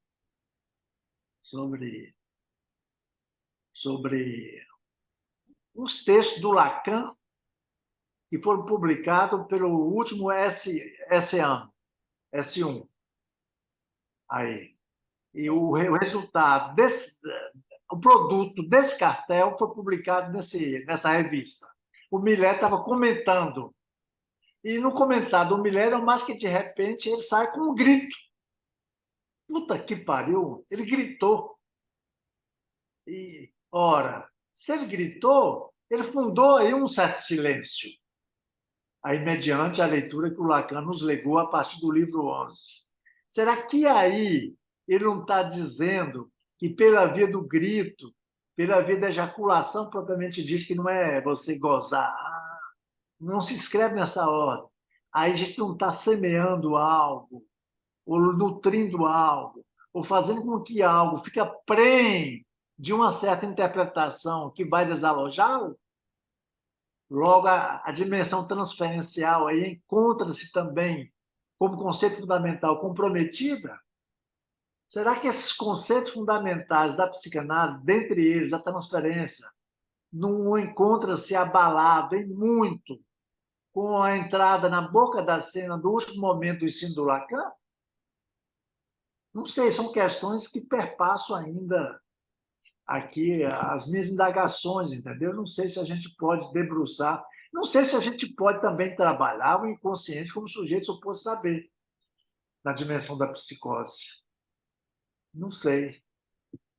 S4: uns textos do Lacan que foram publicados pelo último S1. Aí. E o resultado o produto desse cartel foi publicado nessa revista. O Millet estava comentando. E no comentário do Millet, mais que de repente, ele sai com um grito. Puta que pariu! Ele gritou. E, ora, se ele gritou, ele fundou aí um certo silêncio. Aí, mediante a leitura que o Lacan nos legou a partir do livro 11. Será que aí ele não está dizendo que pela via do grito, pela via da ejaculação propriamente dita, que não é você gozar, não se escreve nessa ordem. Aí a gente não está semeando algo, ou nutrindo algo, ou fazendo com que algo fique prenhe de uma certa interpretação que vai desalojá-lo? Logo, a dimensão transferencial aí encontra-se também como conceito fundamental comprometida? Será que esses conceitos fundamentais da psicanálise, dentre eles a transferência, não encontra-se abalado em muito com a entrada na boca da cena do último momento do ensino do Lacan? Não sei, são questões que perpassam ainda aqui as minhas indagações, entendeu? Não sei se a gente pode debruçar, não sei se a gente pode também trabalhar o inconsciente como sujeito suposto saber, na dimensão da psicose. Não sei.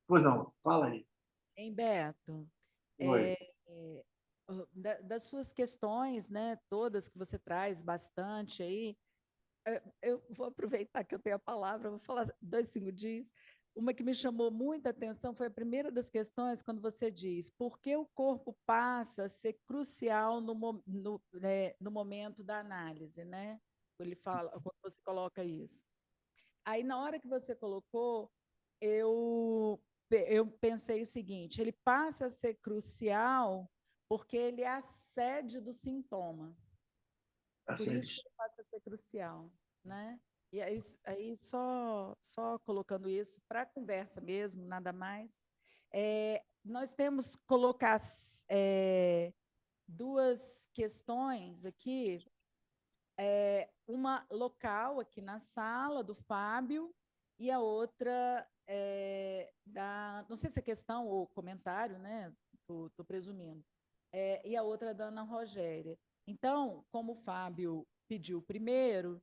S4: Pois não, fala aí.
S6: Hein, Beto?
S4: Oi.
S6: Das suas questões, né, todas que você traz bastante aí, eu vou aproveitar que eu tenho a palavra, vou falar 2 segundinhos. Uma que me chamou muita atenção foi a primeira das questões, quando você diz por que o corpo passa a ser crucial no momento da análise, né? Ele fala, quando você coloca isso. Aí, na hora que você colocou, eu eu pensei o seguinte: ele passa a ser crucial porque ele é a sede do sintoma. Por isso que ele passa a ser crucial, né? E aí só colocando isso para a conversa mesmo, nada mais. Nós temos que colocar duas questões aqui. Uma local aqui na sala do Fábio e a outra não sei se é questão ou comentário, né? Estou presumindo. E a outra da Ana Rogéria. Então, como o Fábio pediu primeiro,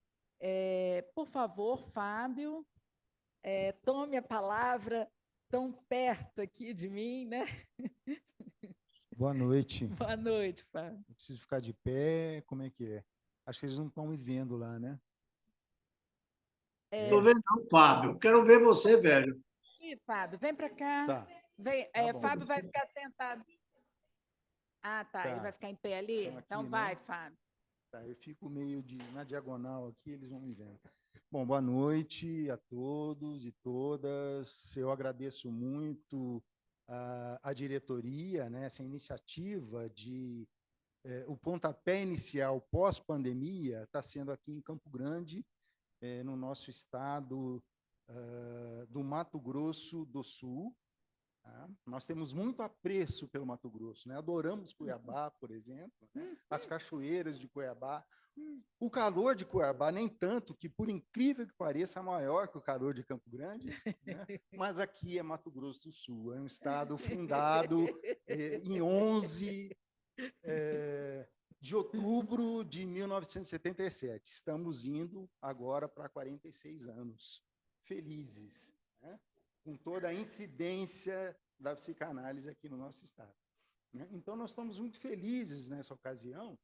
S6: por favor, Fábio, tome a palavra tão perto aqui de mim, né?
S12: Boa noite.
S6: Boa noite, Fábio.
S12: Eu preciso ficar de pé, como é que é? Acho que eles não estão me vendo lá, né?
S4: Estou vendo não, Fábio. Quero ver você, velho.
S6: Ih, Fábio, vem para cá.
S12: Tá.
S6: Vem,
S12: Tá
S6: Fábio vai ficar sentado. Ah, tá. Ele vai ficar em pé ali?
S12: Aqui,
S6: então vai, né? Fábio.
S12: Tá, eu fico meio na diagonal aqui, eles vão me vendo. Bom, boa noite a todos e todas. Eu agradeço muito a diretoria, né, essa iniciativa de o pontapé inicial pós-pandemia está sendo aqui em Campo Grande, no nosso estado do Mato Grosso do Sul. Tá? Nós temos muito apreço pelo Mato Grosso, né? Adoramos Cuiabá, por exemplo, né? As cachoeiras de Cuiabá. O calor de Cuiabá, nem tanto, que, por incrível que pareça, é maior que o calor de Campo Grande, né? Mas aqui é Mato Grosso do Sul, é um estado fundado em 11 de outubro de 1977. Estamos indo agora para 46 anos, felizes, né? Com toda a incidência da psicanálise aqui no nosso estado. Então, nós estamos muito felizes nessa ocasião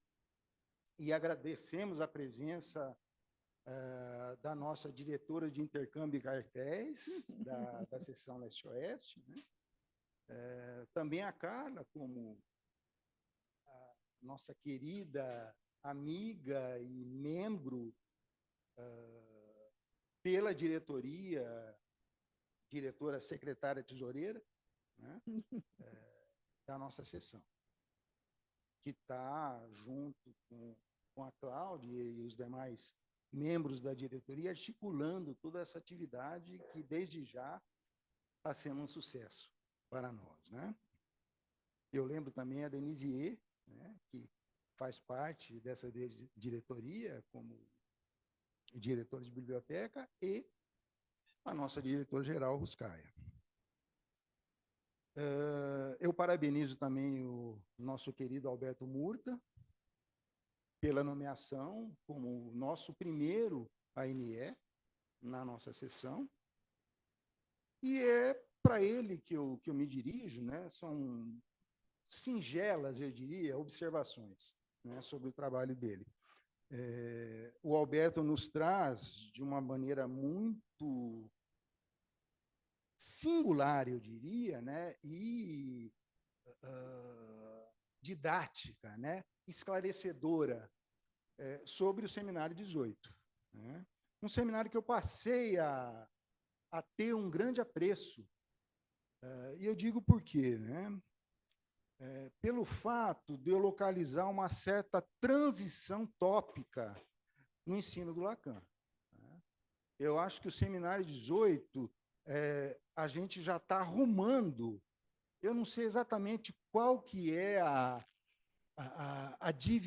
S12: e agradecemos a presença da nossa diretora de intercâmbio e cartéis, da seção Leste-Oeste, né? Também a Carla, como a nossa querida amiga e membro pela diretoria, diretora, secretária, tesoureira, né, da nossa sessão, que está junto com a Cláudia e os demais membros da diretoria, articulando toda essa atividade que, desde já, está sendo um sucesso para nós, né? Eu lembro também a Denise, né, que faz parte dessa diretoria como diretora de biblioteca, e a nossa diretora-geral, Ruscaia. Eu parabenizo também o nosso querido Alberto Murta pela nomeação como nosso primeiro ANE na nossa sessão. E é para ele que eu me dirijo, né? São singelas, eu diria, observações, né, sobre o trabalho dele. O Alberto nos traz, de uma maneira muito singular, eu diria, né, e didática, né, esclarecedora, sobre o Seminário 18. Né? Um seminário que eu passei a ter um grande apreço. E eu digo por quê, né? Pelo fato de eu localizar uma certa transição tópica no ensino do Lacan. Eu acho que o Seminário 18, a gente já está arrumando, eu não sei exatamente qual que é a divisão